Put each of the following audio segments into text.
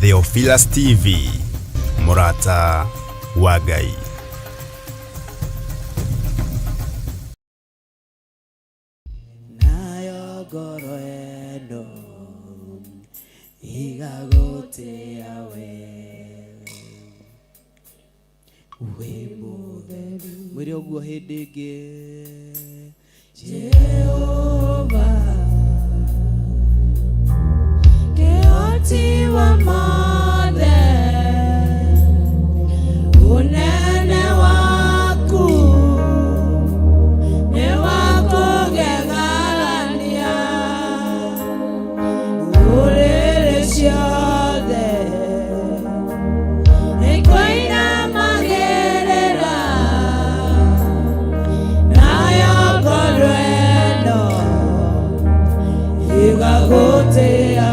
Theophilus TV, Murata wa Ngai. Nayo ngoro eno igagutia we mutheru mwiri oguo hindi ingi Jehova kehoti wa mothe unene waku ni wakugegania urere ciothe ikoina magerera nayo ngoro eno igagutia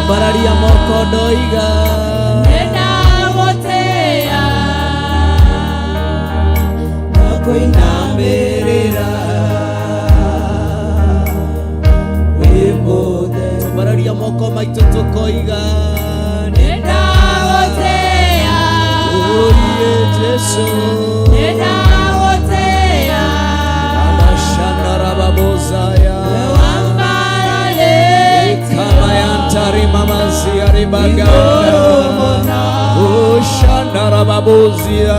Bararia moko doiga nenda gotea nakoinambirira wimode bararia moko maitu tukoiga nenda gotea oye Jesu nenda gotea abashandara babozaya Tari mama siari bagana Ushandara babuzia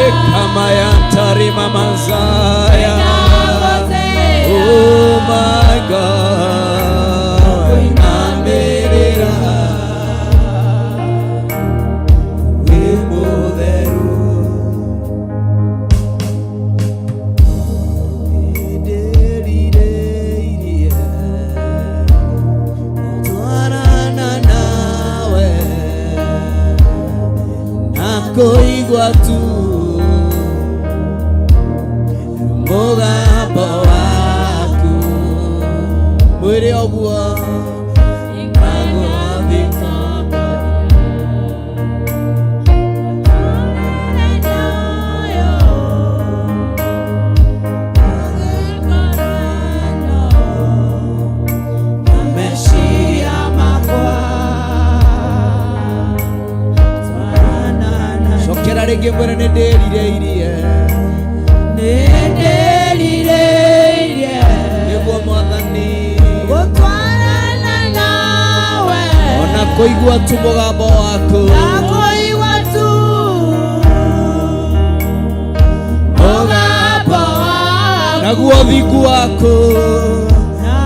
Ekamayantari mama zaya Oh my God Namerera Wimuderu Koigwa tu mugambo waku mwiri oguo Rege bwana nendelire Nego mwathani gutwarana nawe ona kuigua tu mugambo waku nakuigua tu mugambo waku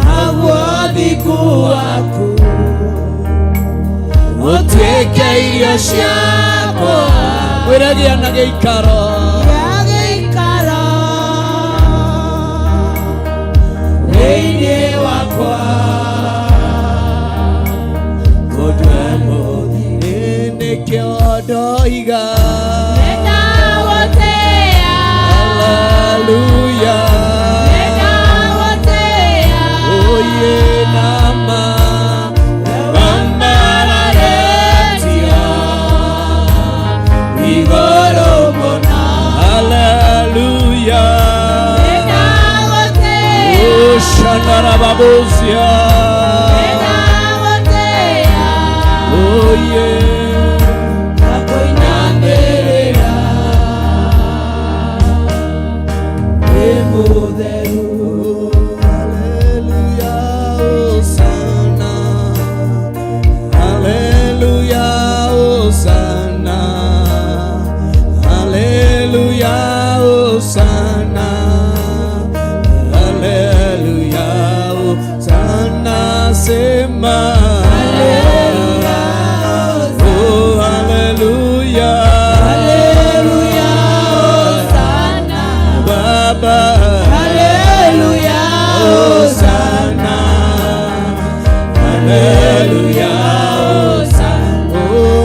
naguo thiku waku utuike irio ciakwa Wiragia na geikaro Weine wakwa Kodwemo Nene kiodoiga Nena wotea Hallelujah Nena wotea Oye nama Shandara babuzia Oh yeah Nakoinambirira Wimuderu Hallelujah Hosanna Hallelujah Hosanna Hallelujah Hosanna Sema Hallelujah Oh Hallelujah Hallelujah Hosanna Baba Hallelujah Hosanna Hallelujah Hosanna Oh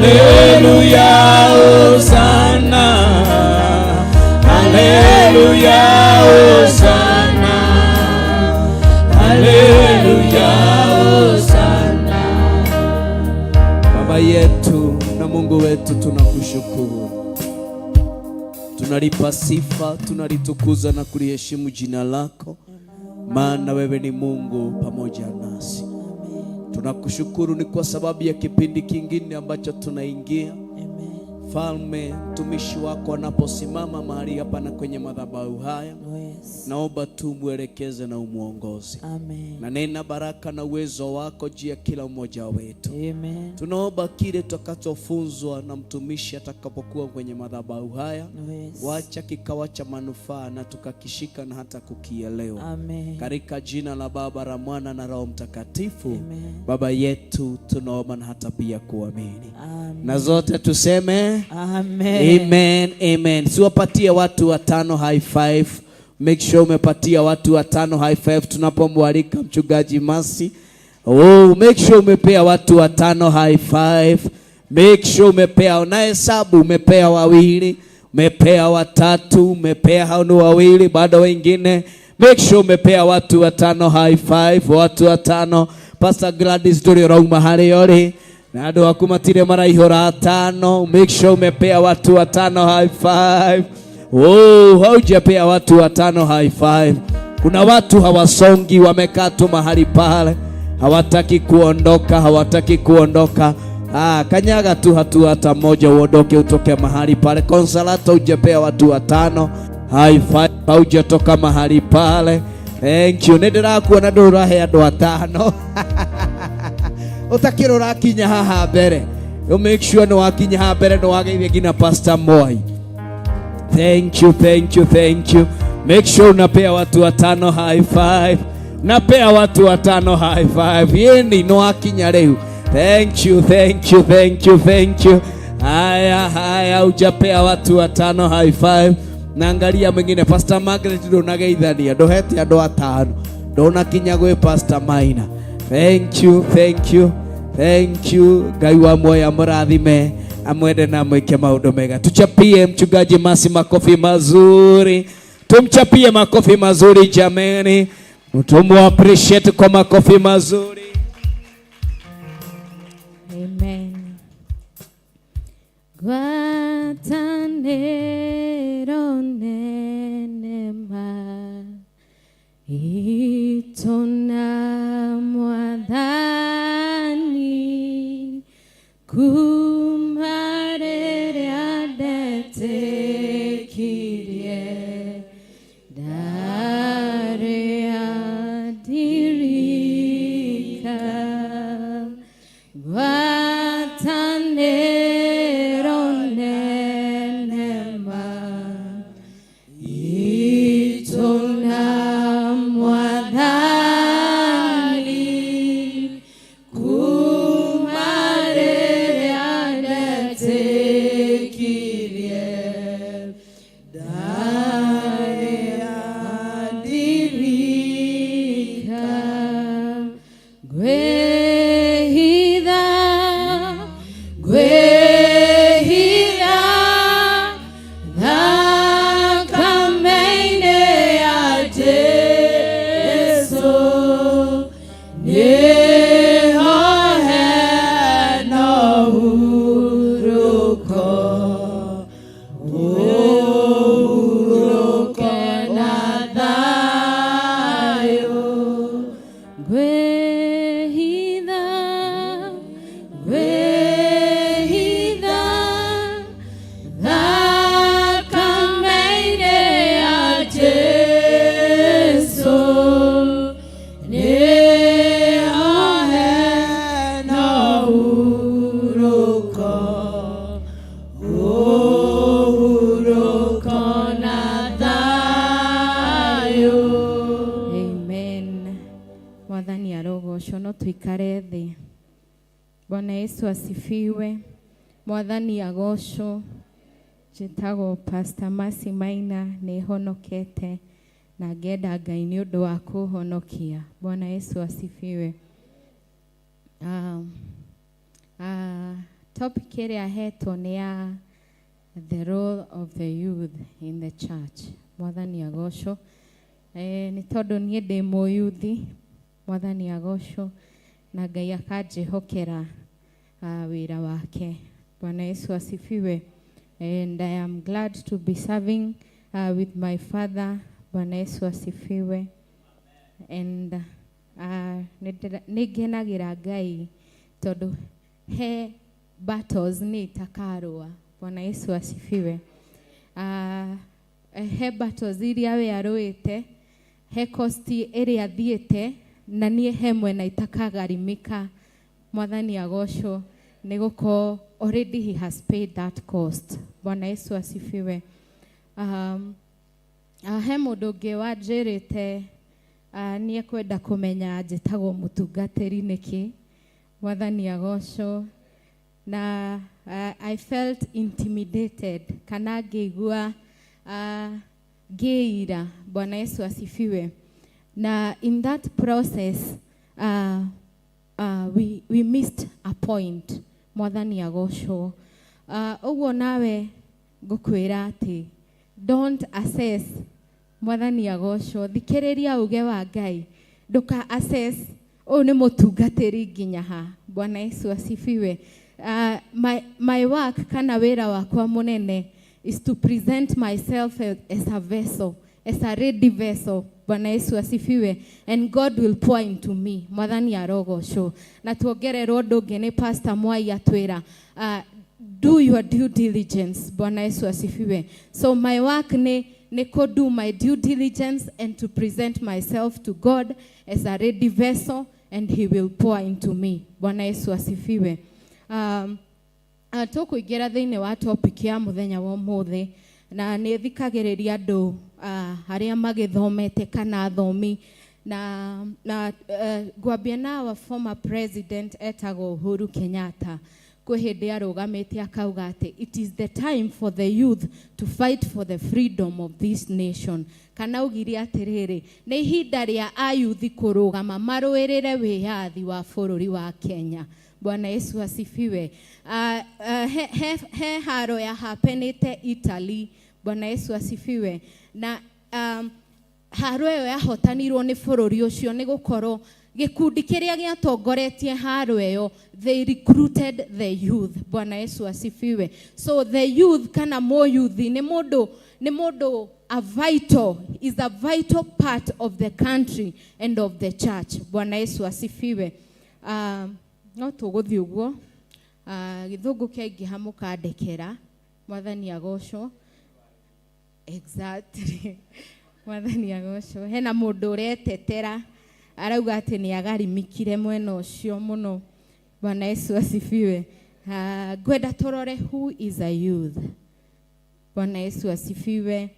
Haleluya, Hosana. Haleluya, Hosana. Haleluya, Hosana. Baba yetu na Mungu wetu, tunakushukuru, tunalipa sifa, tunalitukuza na kuliheshimu jina lako, maana wewe ni Mungu pamoja nasi. Tunakushukuru ni kwa sababu ya kipindi kingine ambacho tunaingia. Falme, mtumishi wako anaposimama mahali hapa na kwenye madhabahu haya, naomba tu mwelekeze na umuongoze. Na nena baraka na uwezo wako juu ya kila mmoja wetu. Tunaomba kile tutakachofunzwa na mtumishi atakapokuwa kwenye madhabahu haya, wacha kikawa cha manufaa na tukakishika na hata kukielewa. Katika jina la Baba, la Mwana na Roho Mtakatifu. Baba yetu tunaomba na hata pia kuamini. Na zote tuseme amen. Amen, amen. Siwapatie watu watano high five. Make sure umepatia watu watano high five tunapomwalika mchungaji Masi. Make sure umepea watu watano high five. Make sure umepea, unahesabu umepea wawili, umepea watatu, umepea hao wawili, bado wengine. Make sure umepea watu watano high five, watu watano. Pastor Gladys Dori Rauma hali yori na ndo akumatire mara ihora tano. Make sure umepea watu watano high five. Haujapea watu watano high five. Kuna watu hawasongi, wamekaa tu mahali pale, hawataki kuondoka, hawataki kuondoka. Kanyaga tu hatua hata moja uondoke, utoke mahali pale. Konsalata hujapea watu watano high five, haujatoka mahali pale. Thank you. Nendera kuona ndura he andu atano. Utakirora kinya haha mbere. You make sure no wakinya haha mbere, no wageithie ngina Pastor Moi. Thank you, thank you, thank you. Make sure unapea watu watano high five. Napea watu watano high five. Yeni no wakinya leo. Thank you, thank you, thank you, thank you. Haya, ujapea watu watano high five. Naangalia mwingine Pastor Margaret ndo nageithania, ndo hete ando atano. Ndo nakinya gwe Pastor Maina. Thank you, thank you, thank you. Ngai wa moya murathime, amwende na mweke maundu mega. Tuchapie mchungaji Masi makofi mazuri. Tumchapie makofi mazuri jameni. Tumu appreciate kwa makofi mazuri. Amen. Gwatanero nenema itona mwathani kumarere adetekirie dare adirika gwatanero nenema itona mwathani kumarere adetekirie dare adirika gwehitha thakame-inĩ ya Jesũ nĩho hena ũhurũko na thayũ. Gwehitha thakame-inĩ ya Jesũ nĩho hena ũhurũko na thayũ. Amen. Mwathani arogocwo. No tuikare thĩ. Bwana Yesu asifiwe. Mwathani agocwo. Njĩtagwo Pastor Masi Maina, nĩ honokete na ngenda Ngai nĩ ũndũ wa kũhonokia. Bwana Yesu asifiwe. topic ĩrĩa hetwo nĩ ya the role of the youth in the church. Mwathani agocwo. Nĩ tondũ niĩ ndĩ mũyuthi, Mwathani agocwo, na Ngai akanjĩhokera wĩra wake. Bwana Yesu asifiwe. And I am glad to be serving with my father. Bwana Yesu asifiwe. And nĩngenagĩra Ngai tondũ he battles nĩ itakarũa. Bwana Yesu asifiwe. He battles iria we arũĩte, he kosti ĩrĩa thiĩte, na niĩ he mwena itakagarimika. Mwathani agocwo, nĩgũkorwo already he has paid that cost. Bwana Yesu asifiwe. He mũndũ ũngĩ wanjĩrĩte niĩ kwenda kũmenya njĩtagwo mũtungatĩri nĩkĩ. Mwathani agocwo. Na I felt intimidated, kana ngĩigua ngĩira. Bwana Yesu asifiwe. Na in that process we missed a point. Mwathani agocwo. Ũguo nawe ngũkwĩra atĩ don't assess. Mwathani agocwo. Thikĩrĩria uge wa Ngai. Ndũka assess ũyũ nĩ mũtungatĩri nginya ha. Bwana Yesu asifiwe. My work kana wĩra wakwa mũnene is to present myself as a vessel, as a ready vessel. Bwana Yesu asifiwe. And God will pour into me. Mwathani arogocwo. Na tuongererwo ũndũ ũngĩ nĩ Pastor Mwai atwĩra, do your due diligence. Bwana Yesu asifiwe. So my work ni do my due diligence and to present myself to God as a ready vessel, and he will pour into me. Bwana Yesu asifiwe. Tũkũingĩra thĩinĩ wa topic ya mũthenya wa ũmũthĩ, na nĩ thikagĩrĩria andũ arĩa magĩthomete kana athomi, na ngwambia na our former president etagwo Uhuru Kenyatta. Kwĩ hĩndĩ arũgamĩte akauga atĩ it is the time for the youth to fight for the freedom of this nation. Kana ugiri atĩrĩrĩ, nĩ ihinda rĩa ayuthi kũrũgama marũĩrĩre wĩyathi wa bũrũri wa Kenya. Bwana Yesu asifiwe. He haro ya hapenete Italy. Bwana Yesu asifiwe. Na haro ĩyo yahotanirwo nĩ bũrũri ũcio nĩ gũkorwo gĩkundi kĩrĩa gĩatongoretie haro ĩyo, they recruited the youth. Bwana Yesu asifiwe. So the youth kana mũyuthi nĩ mũndũ is a vital part of the country and of the church. Bwana Yesu asifiwe. No tũgũthiĩ ũguo. Gĩthũngũ kĩaingĩha mũkandekera. Mwathani agocwo. Exactly. Mwathani agocwo. Hena mũndũ ũretetera arauga atĩ nĩ agarimikire mwena ũcio mũno. Bwana Yesu asifiwe. Ngwenda tũrore who is a youth. Bwana Yesu asifiwe.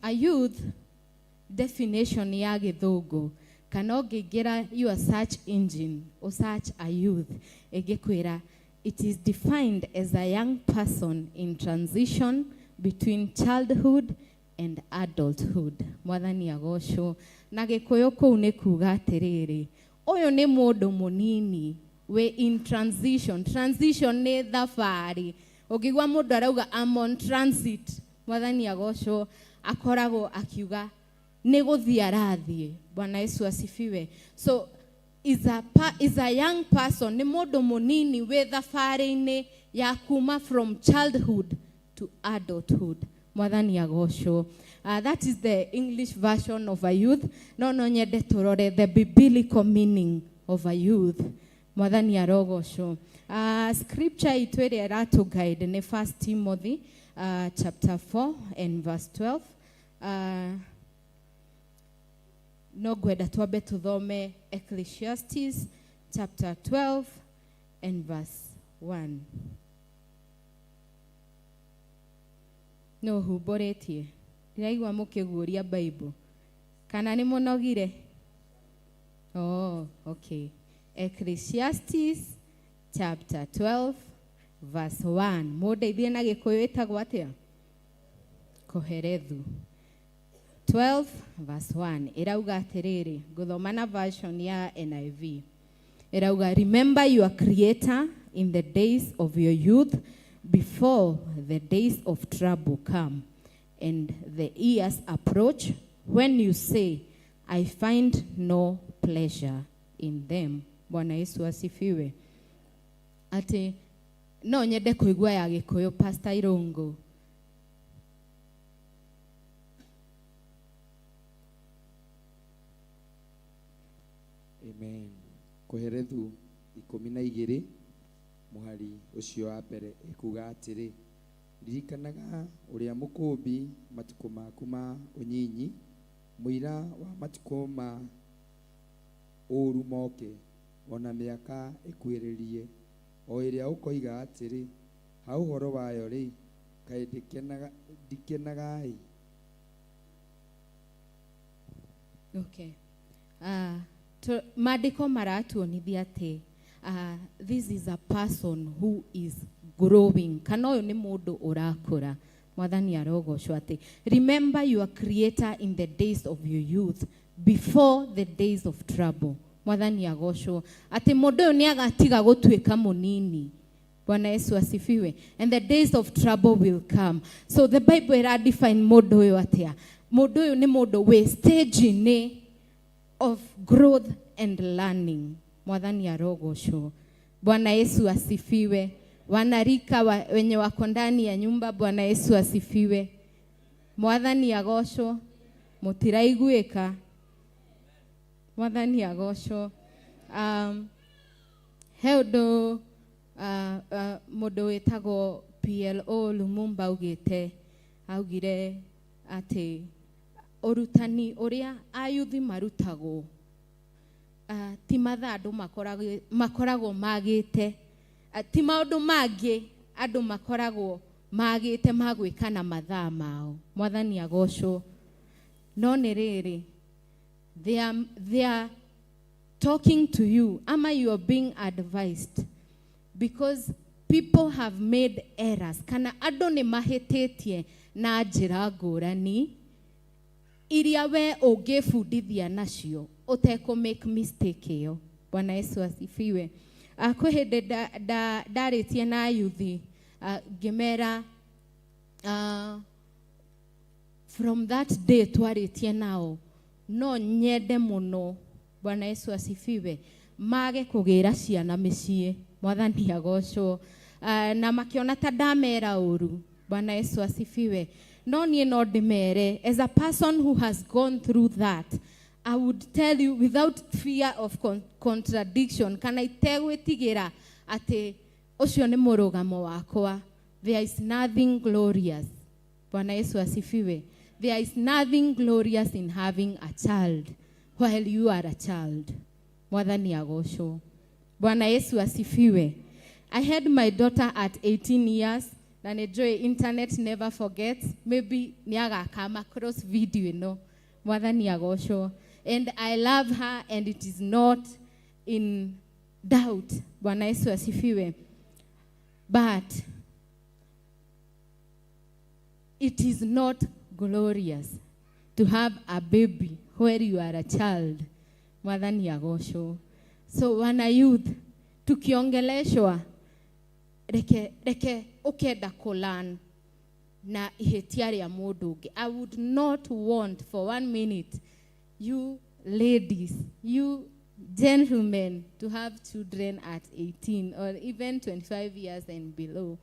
A youth definition ya gĩthũngũ, kana ũngĩingĩra your search engine or search a youth, ĩgĩkwĩra it is defined as a young person in transition between childhood and adulthood. Mwathani agocwo. Na gĩkũyũ kũu nĩ kuga atĩrĩrĩ, ũyũ nĩ mũndũ mũnini we in transition. Transition nĩ thabarĩ. Ũngĩigua mũndũ arauga I'm on transit, Mwathani agocwo, akoragwo akiuga nĩ gũthiĩ arathiĩ. Bwana Yesu asifiwe. So is a young person, nĩ mũndũ mũnini we thabarĩ-inĩ ya kuma from childhood to adulthood. Mwathani agocwo. That is the English version of a youth. No nyende tũrore the biblical meaning of a youth. Mwathani arogocwo. Scripture itũ ĩrĩa ĩratũguide nĩ 1 Timothy chapter 4 and verse 12. No ngwenda twambe tũthome Ecclesiastes chapter 12 and verse 1. No humboretie. Ndĩraigua mũkĩguũria Bible. Kana nĩ mũnogire? Oh, okay. Ecclesiastes chapter 12 verse 1. Mũndeithie na gĩkũyũ ĩtagwo atĩa? Koherethu. 12 verse 1 irauga atiriri nguthoma na version ya NIV irauga, remember your creator in the days of your youth before the days of trouble come and the years approach when you say I find no pleasure in them. Bwana Yesu asifiwe. Ati no nyende kuigua ya Gikuyu, Pastor Irungu. Amen. Koherethu 12 muhari ucio wa mbere ikuga atiri, ririkanaga uria mukumbi matuko maku ma unyinyi, muira wa matuko ma uru moke, ona miaka ikwiririe, o iria ukoiga atiri, ha uhoro wayo ri kai ndikenagai. Okay. Maandiko maratuonithia ati this is a person who is growing. Kana uyu ni mundu urakura. Mwathani arogocwo ati, remember your creator in the days of your youth before the days of trouble. Mwathani agocwo ati mundu uyu ni agatiga gutuika munini. Bwana Yesu asifiwe. And the days of trouble will come. So the Bible ira define mundu uyu atia. Mundu uyu ni mundu we stage ni of growth and learning. Mwathani arogocwo. Bwana Yesu asifiwe. Wanarika wenye wako ndani ya nyumba, Bwana Yesu asifiwe. Mwathani agocwo. Mutiraiguika. Mwathani agocwo. Heudo mundu wetagwo PLO Lumumba augire ati urutani uria ayuthi marutagwo ti mathaa andu makoragwo magite, ti maundu mangi andu makoragwo magite magwika na mathaa mao. Mwathani agocwo. No ni riri, they are talking to you, ama you are being advised, because people have made errors. Kana andu ni mahititie na njira ngurani iria we ungifundithia nacio uteko make mistake iyo. Bwana Yesu asifiwe. Kwihinde ndaritie na yuthi ngimera from that day twaritie nao no nyende muno. Bwana Yesu asifiwe. Mage kugira ciana micii. Mwathani agocwo. Na makiona ta ndamera uru. Bwana Yesu asifiwe. No nie no ndimere, as a person who has gone through that, I would tell you without fear of contradiction, kana itegwitigira ati ucio ni murugamo wakwa. There is nothing glorious. Bwana Yesu asifiwe. There is nothing glorious in having a child while you are a child. Mwathani agocwo. Bwana Yesu asifiwe. I had my daughter at 18 years. Na enjoy internet never forgets. Maybe niaga come across video no. Mwathani agocwo. And I love her and it is not in doubt. Bwana Yesu asifiwe. But it is not glorious to have a baby where you are a child. Mwathani agocwo. So wana youth tukiongeleshwa reke ukenda kulan na ihetia ria mundu ungi. I would not want for 1 minute you ladies, you gentlemen to have children at 18 or even 25 years and below.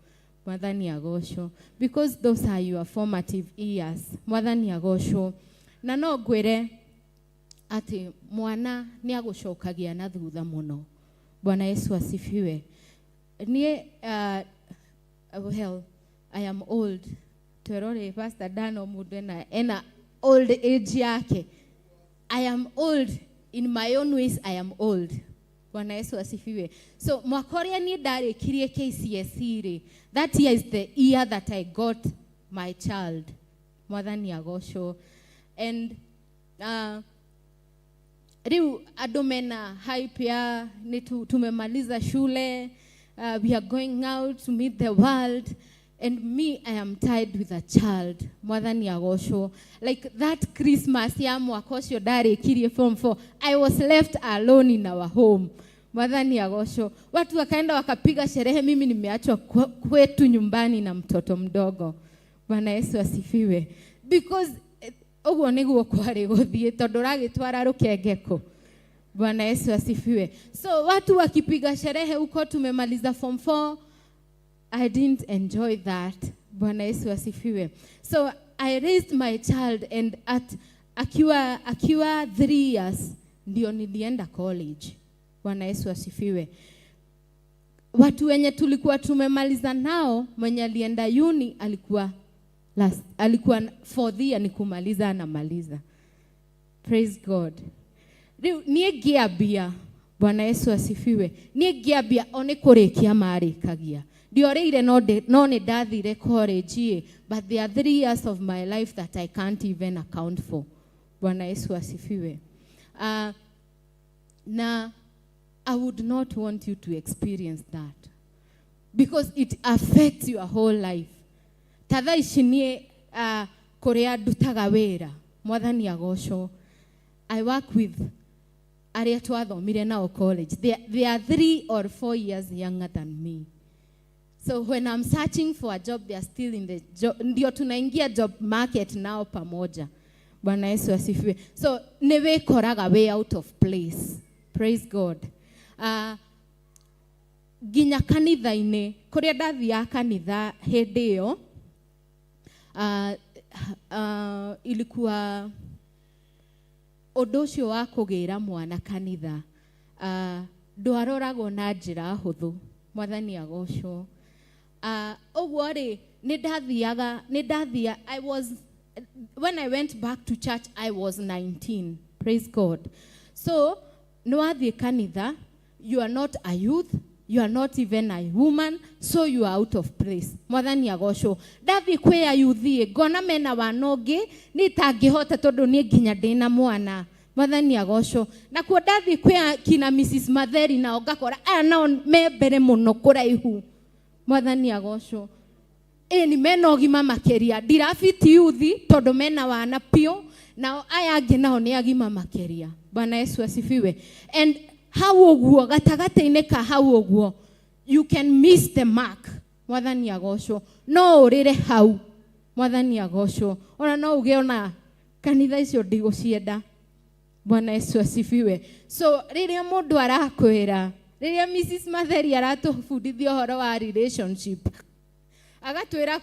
Mwathani agocwo. Because those are your formative years. Mwathani agocwo. Na no ngwire ati mwana ni agucokagia na thutha muno. Bwana Yesu asifiwe. Well, I am old. Twerore Pastor Dano mundu ena old age yake. I am old. In my own ways, I am old. Bwana Yesu asifiwe. So, mwakoria ni ndarikirie KCSE ri. That year is the year that I got my child. Mwathani agocwo. And riu andu mena hype ya ni tumemaliza shule, we are going out to meet the world, And me, I am tied with a child. Mwathani agocwo. Like that Christmas ya mwaka ucio ndarikirie form 4, I was left alone in our home. Mwathani agocwo. Watu wakaenda wakapiga sherehe, mimi nimeachwa kwetu nyumbani na mtoto mdogo. Bwana Yesu asifiwe. Because oguo niguo kwari guthie tondu ragitwara rukengeko. Bwana Yesu asifiwe. So watu wakipiga sherehe huko tumemaliza form 4, I didn't enjoy that. Bwana Yesu asifiwe. So I raised my child, and akiwa 3 years ndio nilienda college. Bwana Yesu asifiwe. Watu wenye tulikuwa tumemaliza nao, mwenye alienda uni alikuwa 4th year ni kumaliza anamaliza. Praise God. Nie giabia. Bwana Yesu asifiwe. Nie giabia one kurikia marikagia. Ndioreire no ne ndathire college, but there are 3 years of my life that I can't even account for. Bwana Yesu asifiwe. Na I would not want you to experience that, because it affects your whole life. Tatha ishinie kuria ndutaga wira. Mwathani agocwo. I work with aria twathomire nao college. They are 3 or 4 years younger than me. So when I'm searching for a job, they are still in the job. Ndio tunaingia job market nao pamoja. Bwana Yesu asifiwe. So newe koraga way out of place. Praise God. Ginya kanitha-ini, kuria ndathia kanitha hindi iyo, ilikuwa undu ucio wa kugira mwana kanitha, ndwaroragwo na njira huthu. Mwathani agocwo. Oguo ri when I went back to church, I was 19. Praise God. So nwathi kanitha, you are not a youth, you are not even a woman, so you are out of place. Mwathani agocwo. Ndathi kwe ayuthi ngona mena wanongi ni tangihota tondu ni nginya ndina mwana. Mwathani agocwo. Na kuo ndathi kwe kina Mrs. Matheri na ngakora aya nao me mbere muno kuraihu. Mwathani agocwo. Ni mena ogima makeria. Ndirafiti yuthi tondu mena wana pio, na aya angi nao ni agima makeria. Bwana Yesu asifiwe. And how oguo gatagate-ini ka how oguo, you can miss the mark. Mwathani agocwo. No urire hau. Mwathani agocwo. Ona no uge ona kanitha icio ndigucienda. Bwana Yesu asifiwe. So riria mundu arakwira, riria Mrs. Matheri aratufundithia uhoro wa relationship, agatwira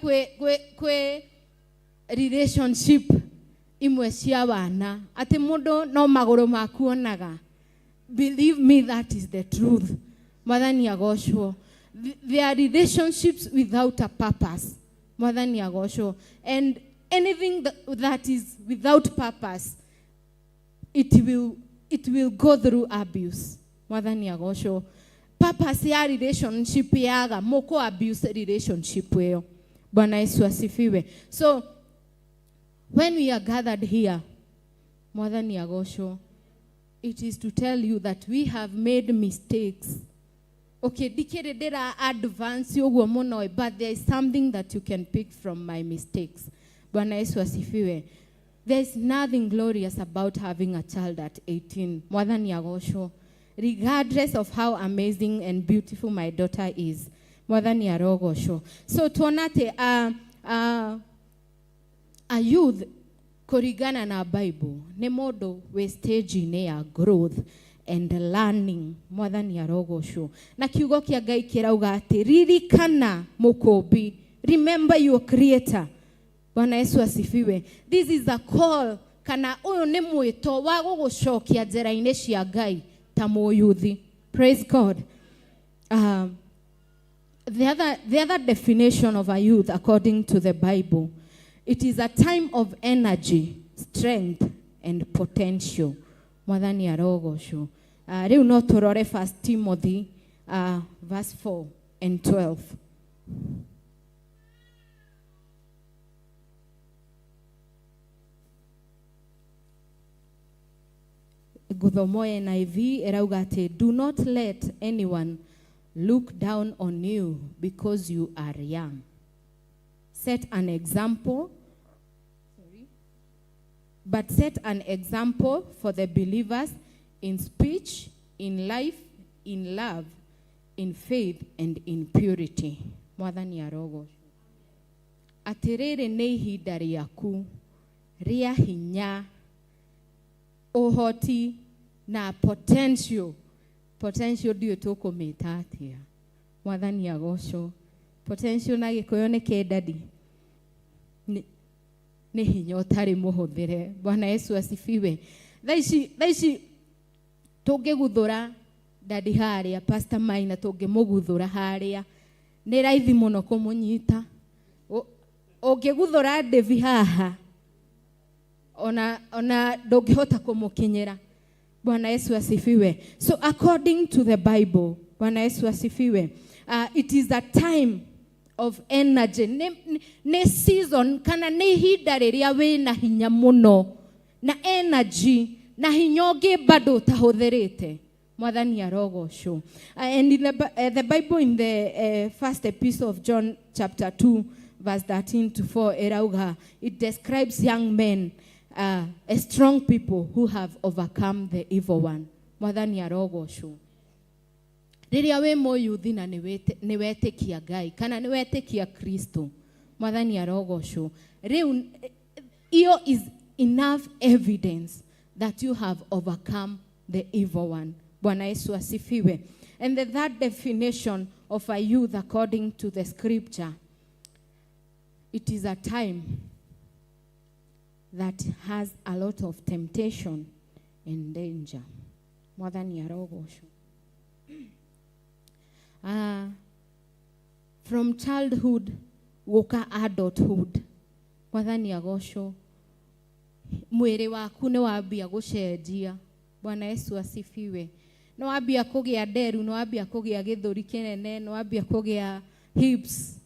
kwe relationship imwe cia wana ati mundu no maguru maku onaga. Believe me, that is the truth. Mwathani agocwo. There are relationships without a purpose. Mwathani agocwo. And anything that is without purpose, it will go through abuse. Mwathani agocwo. Purpose ya relationship yaga moko abuse relationship weyo. Bwana Yesu asifiwe. So when we are gathered here, Mwathani agocwo, it is to tell you that we have made mistakes. Okay, dikere dera advance yoguo muno, but there is something that you can pick from my mistakes. Bwana Yesu asifiwe. There is nothing glorious about having a child at 18. Mwathani agocwo. Regardless of how amazing and beautiful my daughter is. Mwathani arogocwo. So tuonate a youth kurigana na Bible ni mundu we stage ine ya growth and learning. Mwathani arogocwo. Na kiugo kia Ngai kirauga ati ririkana mukumbi, remember your creator. Bwana Yesu asifiwe. This is a call, kana uyu ni mwito wa gugucokia njera-ini cia Ngai ta muyuthi. Praise God. The other definition of a youth according to the Bible, it is a time of energy, strength and potential. Mwathani arogocwo. Riu no turore 1 Timothy verse 4 and 12. Guthomo NIV erauga ati, do not let anyone look down on you because you are young. set an example. But set an example for the believers in speech, in life, in love, in faith, and in purity. Mwathani arogo. Atiriri ni ihinda riaku ria hinya, uhoti na potential ndio tukumita atia. Mwathani agocwo. Potential na gikuyu ni kendadi. Ni hinya utari muhuthire. Bwana Yesu asifiwe. Thaici tungiguthura dadi haria, Pastor Maina tungimuguthura haria, ni raithi muno kumunyita. Ungiguthura Devi haha, ona ndungihota kumukinyira. Bwana Yesu asifiwe. So according to the Bible, Bwana Yesu asifiwe, it is a time of energy. Ne season kana ne hinda riria wina hinya muno na energy na hinyoge bado tahuthirite. Mwathani arogocwo. And in the Bible, in the first epistle of John chapter 2 verse 13 to 4 erauga, it describes young men, strong people who have overcome the evil one. Mwathani arogocwo. Riria we moyuthi na ni wetikia Ngai kana ni wetikia Kristo, Mwathani arogocwo, riu iyo is enough evidence that you have overcome the evil one. Bwana Yesu asifiwe. And the third definition of a youth according to the scripture, it is a time that has a lot of temptation and danger. Mwathani arogocwo. From childhood guka adulthood, Mwathani agocwo, mwiri waku ni wambia gucenjia. Bwana Yesu asifiwe. No wambia kugia nderu, no wambia kugia githuri kinene, no wambia kugia hips.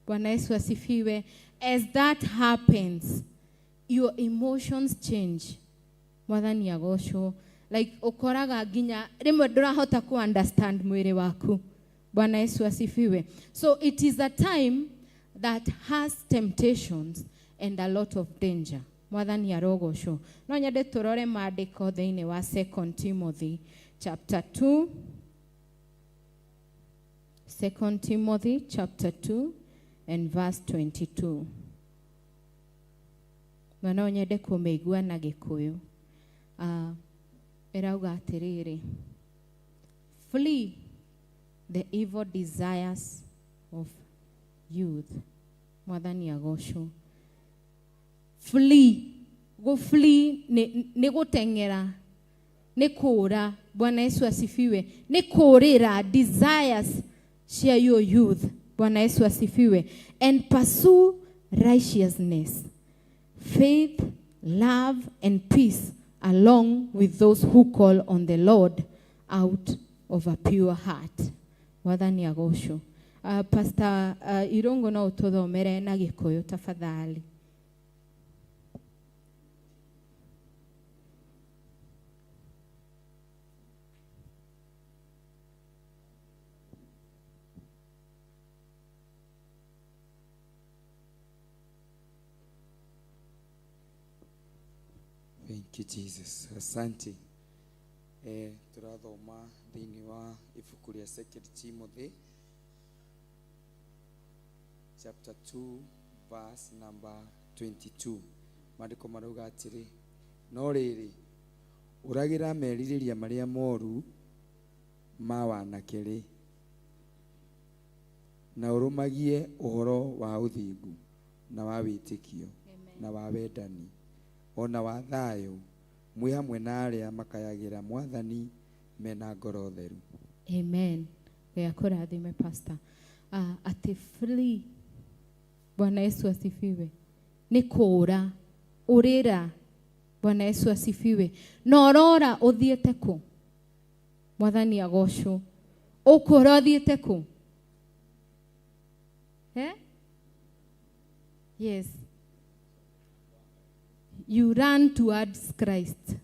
Bwana Yesu asifiwe. As that happens, your emotions change. Mwathani agocwo. Like ukoraga nginya rimwe ndurahota ku understand mwiri waku. Bwana Yesu asifiwe. So it is a time that has temptations and a lot of danger. Mwathani arogocwo. No nyende turore maandiko thiini wa 2 Timothy chapter 2. 2 Timothy chapter 2 and verse 22. No nyende kumeigua na Gikuyu. Erauga atiriri. Flee the evil desires of youth. Mwathani agocwo. Flee. Go flee ni gutengera. Ni kura. Bwana Yesu asifiwe. Ni kurira desires cia your youth. Bwana Yesu asifiwe. And pursue righteousness, faith, love, and peace along with those who call on the Lord out of a pure heart. Mwathani agocwo. Pastor Irungu no ututhomere na Gikuyu tafadhali. Thank you, Jesus. Asante. Turathoma thiini wa ibuku ria 2 Timothy chapter 2 verse number 22. Maandiko marauga atiri, no riri uragira meririria maria moru ma wanakeri na urumagie uhoro wa uthingu na wa witikio na wa wendani ona wa thayo mwi hamwe na aria makayagira Mwathani mena ngoro theru. Amen. Wea kurathime pastor. Ati flee. Bwana Yesu asifiwe. Ni kura urira. Bwana Yesu asifiwe. Norora uthiete ku. Mwathani agocwo. Ukura uthiete ku. Yes. You run towards Christ.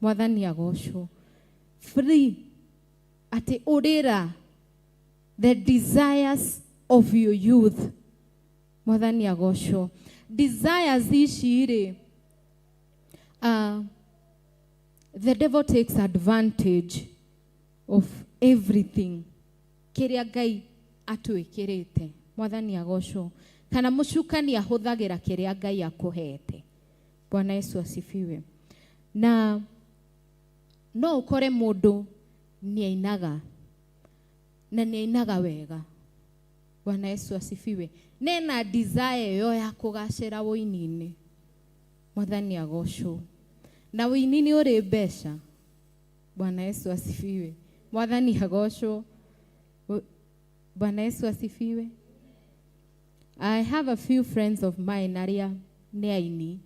Mwathani agocwo. Free. Ati urira the desires of your youth. Mwathani agocwo. Desires ici the devil takes advantage of everything kiria Ngai atwikirite. Mwathani agocwo. Kana mucukani ahuthagira kiria Ngai akuhete. Bwana Yesu asifiwe. Na no ukore mundu ni ainaga na ni ainaga wega. Bwana Yesu asifiwe. Nena desire yo ya kugacira woini-ini. Mwathani agocwo. Na woini-ini uri mbeca. Bwana Yesu asifiwe. Mwathani agocwo. Bwana Yesu asifiwe. I have a few friends of mine aria ni aini.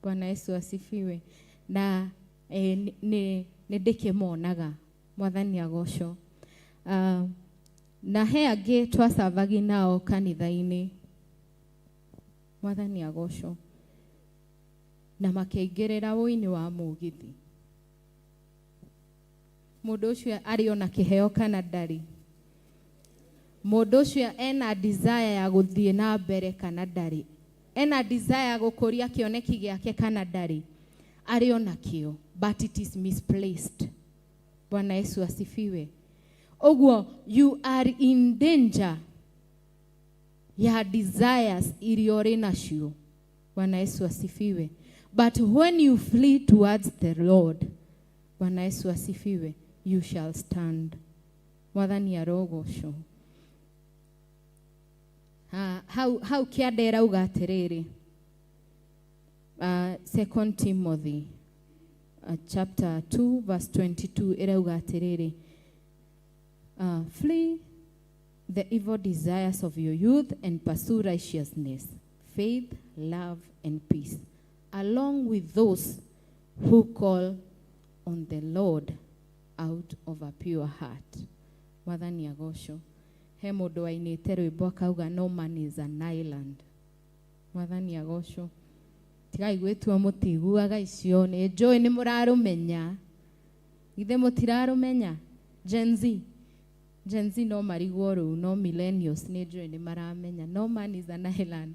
Bwana Yesu asifiwe. Na ni ndikimonaga. Mwathani agocwo. Na he angi twacavagi nao kanitha-ini. Mwathani agocwo. Na makeingirira woini wa mugithi. Mundu ucio ari ona kiheo kana ndari. Mundu ucio ena desire ya guthie na mbere kana ndari. Ena desire ya gukuria kioneki giake kana ndari. Ari ona kio, but it is misplaced. Bwana Yesu asifiwe. Ogwo, you are in danger ya desires iliori nacio. Bwana Yesu asifiwe. But when you flee towards the Lord, Bwana Yesu asifiwe, you shall stand. Mwathani arogocwo. How kiadera uga atiriri. 2 Timothy chapter 2 verse 22 irauga atiriri. Flee the evil desires of your youth and pursue righteousness, faith, love, and peace, along with those who call on the Lord out of a pure heart. Mwathani agocwo. He mundu wainite rwimbo akauga no man is an island. Mwathani agocwo. Tigai gwitwa mutiguaga icio ni njui ni murarumenya. Ithe mutirarumenya. Gen Z no marigwo ru, no millennials ni njui ni maramenya. No man is an island.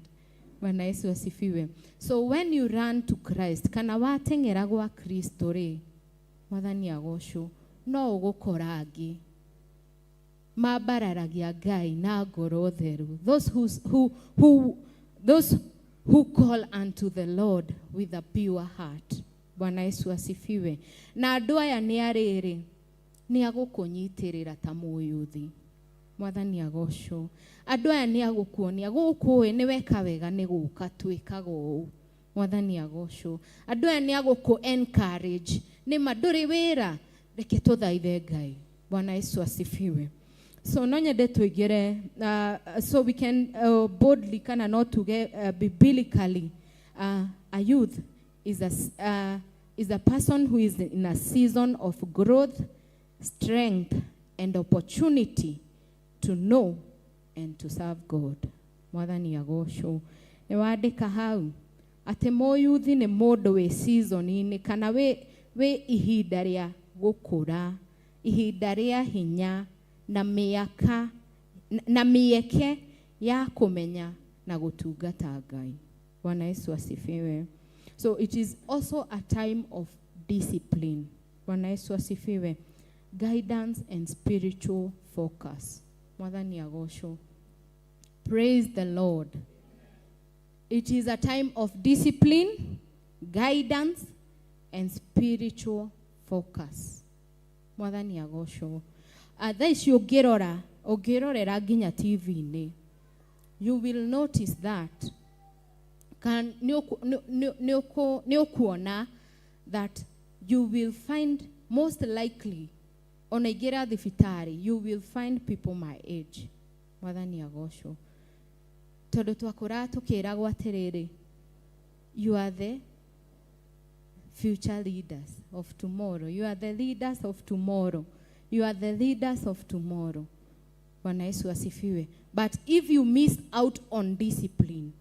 Bwana Yesu asifiwe. So when you run to Christ, kana watengera gwa Kristo ri, Mwathani agocwo, no ugukorangi mabararagia Ngai na ngoro theru. Those who call unto the Lord with a pure heart. Bwana Yesu asifiwe. Na andu aya ni ariri ni agukunyitirira ta muyuthi. Mwathani agocwo. Andu aya ni agukuonia guku ni weka wega ni guka twikaga uu. Mwathani agocwo. Andu aya ni aguku encourage ni maduri wira reke tuthaithe Ngai. Bwana Yesu asifiwe. So no nyende tuigire so we can boldly kana not to get biblically a youth is a person who is in a season of growth, strength, and opportunity to know and to serve God. Mwathani agocwo. Ni wandika hau ati moyuthi ni mundu we season ini kana we ihinda ria gukura, ihinda ria hinya na miaka na mieke ya kumenya na gutungata Ngai. Bwana Yesu asifiwe. So it is also a time of discipline. Bwana Yesu asifiwe. Guidance and spiritual focus. Mwathani agocwo. Praise the Lord. It is a time of discipline, guidance, and spiritual focus. Mwathani agocwo. Thaici ungirorera nginya TV-ini, you will notice that niukuona that you will find most likely on igira thibitari you will find people my age. Mwathani agocwo. Tondu twakura tukiragwo atiriri, you are the future leaders of tomorrow. You are the leaders of tomorrow. You are the leaders of tomorrow. Bwana Yesu asifiwe. But if you miss out on discipline,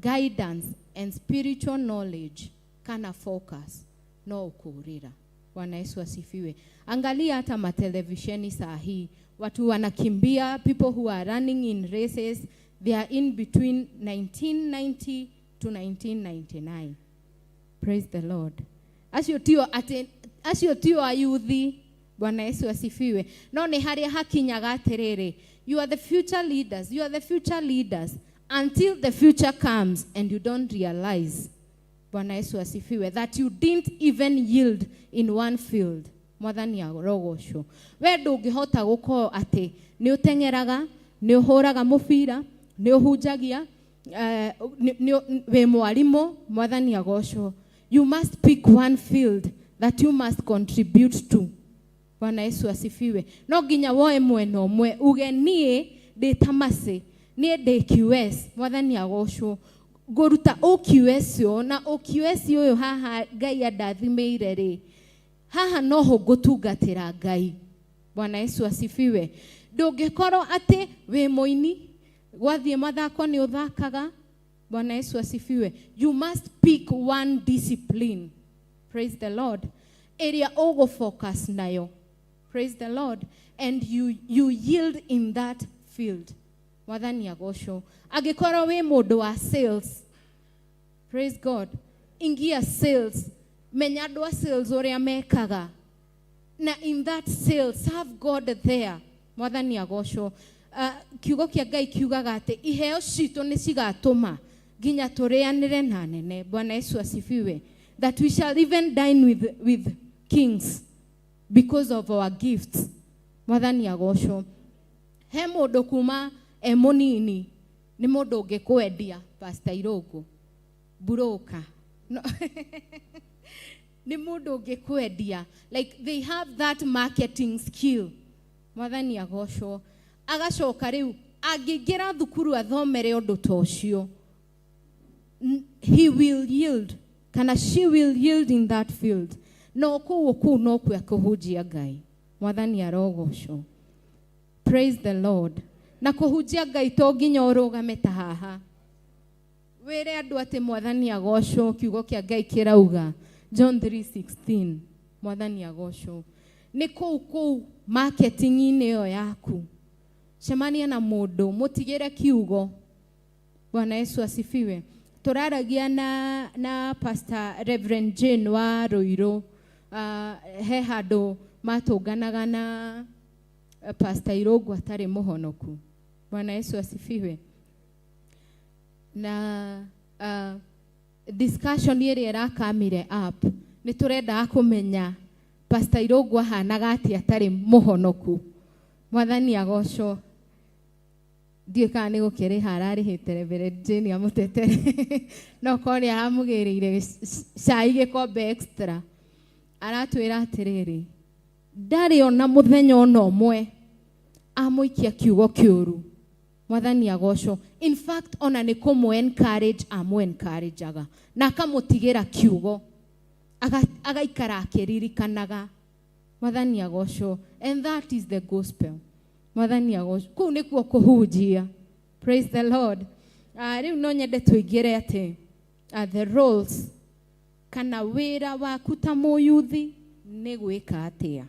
guidance, and spiritual knowledge, kana focus, no ukurira. Bwana Yesu asifiwe. Angalia hata matelevisheni saa hii. Watu wanakimbia, people who are running in races, They are in between 1990 to 1999. Praise the Lord. Acio tio ayuthi. Bwana Yesu asifiwe. No ni haria hakinyaga atiriri. You are the future leaders. You are the future leaders. Until the future comes and you don't realize, Bwana Yesu asifiwe, that you didn't even yield in one field. Mwathani arogocwo. We ndungihota gukorwo ati ni utengeraga, ni uhuraga mubira, ni uhunjagia, we mwarimu. Mwathani agocwo. You must pick one field that you must contribute to. Bwana Yesu asifiwe. No nginya woe mwena umwe uge nie ndi tamase, nie ndi QS. Mwathani agocwo. Goruta OQS yo na OQS yo haha Ngai andathimeire ri. Haha noho gutungatira Ngai. Bwana Yesu asifiwe. Ndungikorwo ati we moini gwathie mathako ni uthakaga. Bwana Yesu asifiwe. You must pick one discipline. Praise the Lord. Area ogo focus nayo. Praise the Lord. And you yield in that field. Mwathani agocwo. Agikorwo we mundu wa sales. Praise God. Ingia sales. Menya andu a sales uria mekaga. Na in that sales, serve God there. Mwathani agocwo. Kiugo kia Ngai kiugaga ati iheo citu ni cigatuma ginya turianire na nene. Bwana Yesu asifiwe. That we shall even dine with kings because of our gifts. Mwathani agocwo. He mundu kuma munini ni mundu ungikwendia Pastor Irungu broker. No. Ni mundu ungikwendia. Like they have that marketing skill. Mwathani agocwo. Agacoka riu angingira thukuru athomere undu tocio. He will yield. Kana she will yield in that field. No ku no kuhujia Ngai. Mwathani arogocwo. Praise the Lord. Na kuhujia Ngai to nginya urugame ta haha. Were andu ati Mwathani agocwo. Kiugo kia Ngai kirauga John 3:16. Mwathani agocwo. Ni ku marketing ine yo yaku. Cemania na mundu mutigire kiugo. Bwana Yesu asifiwe. Turaragia na Pastor Reverend Jane wa Roiro. He handu matunganaga na Pastor Irungu atari muhonoku. Bwana Yesu asifiwe. Na discussion iri irakamire up. Ni turenda kumenya Pastor Irungu ahanaga ati atari muhonoku. Mwathani agocwo. Dieka ni gukire harari hite Reverend Jane amutetere. No kori aramugirire cai gikombe extra. Aratwira atiriri. Ndari ona muthenya ona umwe amuikia kiugo kiuru. Mwathani agocwo. In fact ona ni kumu encourage encourageaga. Na akamutigira kiugo. Agaikara akiririkanaga. Mwathani agocwo. And that is the gospel. Mwathani agocwo. Kuu nikuo kuhujia. Praise the Lord. Riu no nyende tuigire ati the roles kana wira waku ta muyuthi ni gwika atia.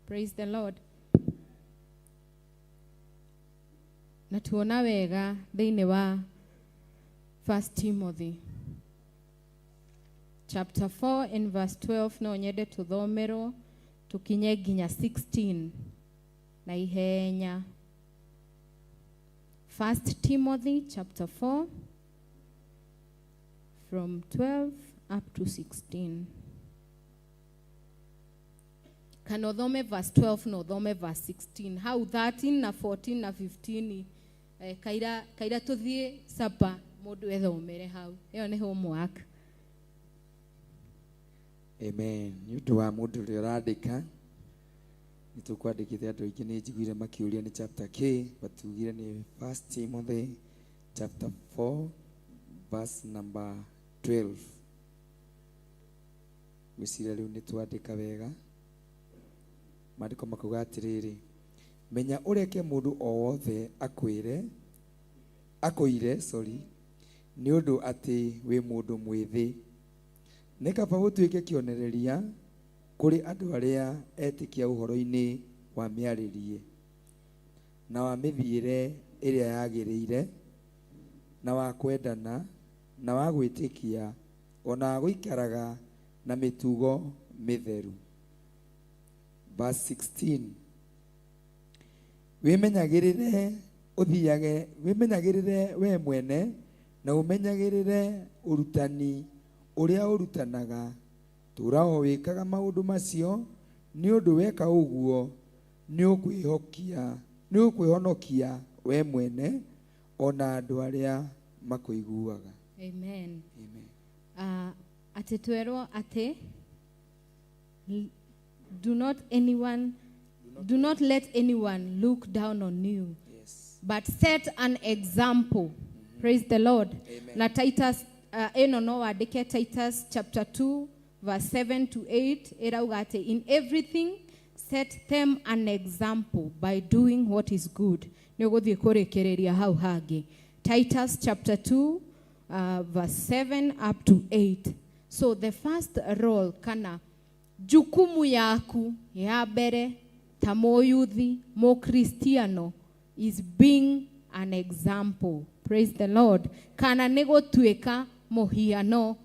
Praise the Lord. Na tuona wega thiini wa 1 Timothy chapter 4 and verse 12 no nyende tuthomerwo tukinye ginya 16 na ihenya. 1 Timothy chapter 4 from 12 up to 16. Can odhome verse 12 no odhome verse 16. How 13 na 14 na 15 kaira tuthie sapa mundu ethomere hau. Iyo ni homework. Amen. Nĩũndũ wa mũndũ ũrĩa ũrandĩka nĩtũkwandĩkĩte andũ aingĩ nĩ njiguire makiũria nĩ chapter K batugire nĩ 1 Timothy chapter 4 verse number 12. Gwĩciria rĩu nĩtwandĩka wega. Maandĩko makuga atĩrĩrĩ, menya ũreke mũndũ o wothe akũire nĩ ũndũ atĩ wĩ mũndũ mwĩthĩ. Nĩ kaba gũtuĩke kĩonereria kũrĩ andũ arĩa etĩkia ũhoro-inĩ wa mĩarĩrie na wa mĩthiĩre ĩrĩa yagĩrĩire na wa kwendana na wa gwĩtĩkia ona gũikaraga na mĩtugo mĩtheru. Verse 16. Wĩmenyagĩrĩre we mwene na ũmenyagĩrĩre ũrutani ũrĩa ũrutanaga. Tũra o wĩkaga maũndũ macio, nĩ ũndũ weka ũguo nĩ ũkwĩhonokia we mwene ona andũ arĩa makũiguaga. Amen. Ati twerwo ati do not let anyone look down on you. Yes. But set an example. Praise the Lord. Amen. Na Titus no wandike Titus chapter 2 verse 7 to 8 irauga ati in everything set them an example by doing what is good. Ni uguthie kurekereria hau hangi. Titus chapter 2 verse 7 up to 8. So the first role kana jukumu yaku ya mbere ta moyuthi mo Kristiano is being an example. Praise the Lord. Kana negotuika mohiano.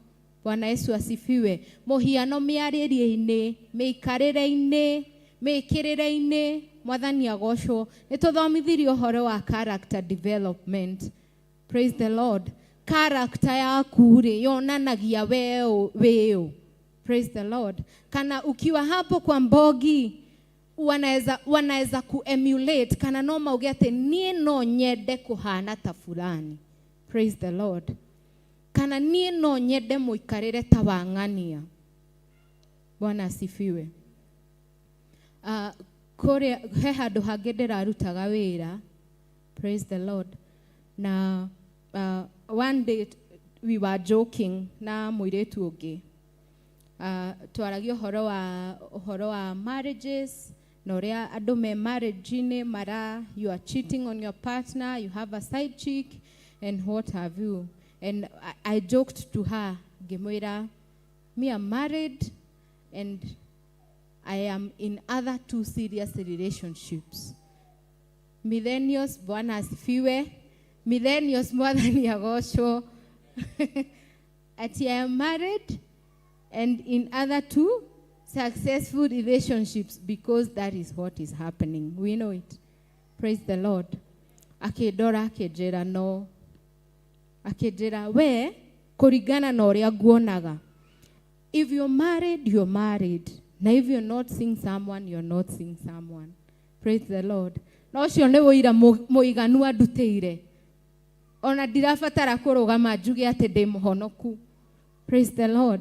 Bwana Yesu asifiwe. Mohiano miarĩrie-inĩ, mĩikarĩre-inĩ, mĩkĩrĩre-inĩ, Mwathani agocwo. Nĩtũthomithirio ũhoro wa character development. Praise the Lord. Character yaku rĩ yonanagia weo. Praise the Lord. Kana ukiwa hapo kwa Mbogi wanaweza kuemulate kana no mauge ati nie no nyende kuhana ta fulani. Praise the Lord. Kana nie no nyende muikarire ta wang'ania. Bwana asifiwe. Kore he handu hangi ndirarutaga wira. Praise the Lord. Na one day we were joking na muiretu ungi. Twaragia uhoro wa marriages. Noria adome marriage mara, you are cheating on your partner, you have a side chick, and what have you. And I joked to her, Gemoira, me am married, and I am in other 2 serious relationships. Millennials, Bwana asifiwe. Millennials, Mwathani agocwo. Ati I am married, and in other 2 successful relationships, because that is what is happening. We know it. Praise the Lord. Akedora akejera no. Akejera we kurigana na uria guonaga. If you're married, you're married. Na if you're not seeing someone, you're not seeing someone. Praise the Lord. Na ucio ni wira muiganu anduteire. Ona ndirabatara kurugama njuge ati ndi muhonoku. Praise the Lord.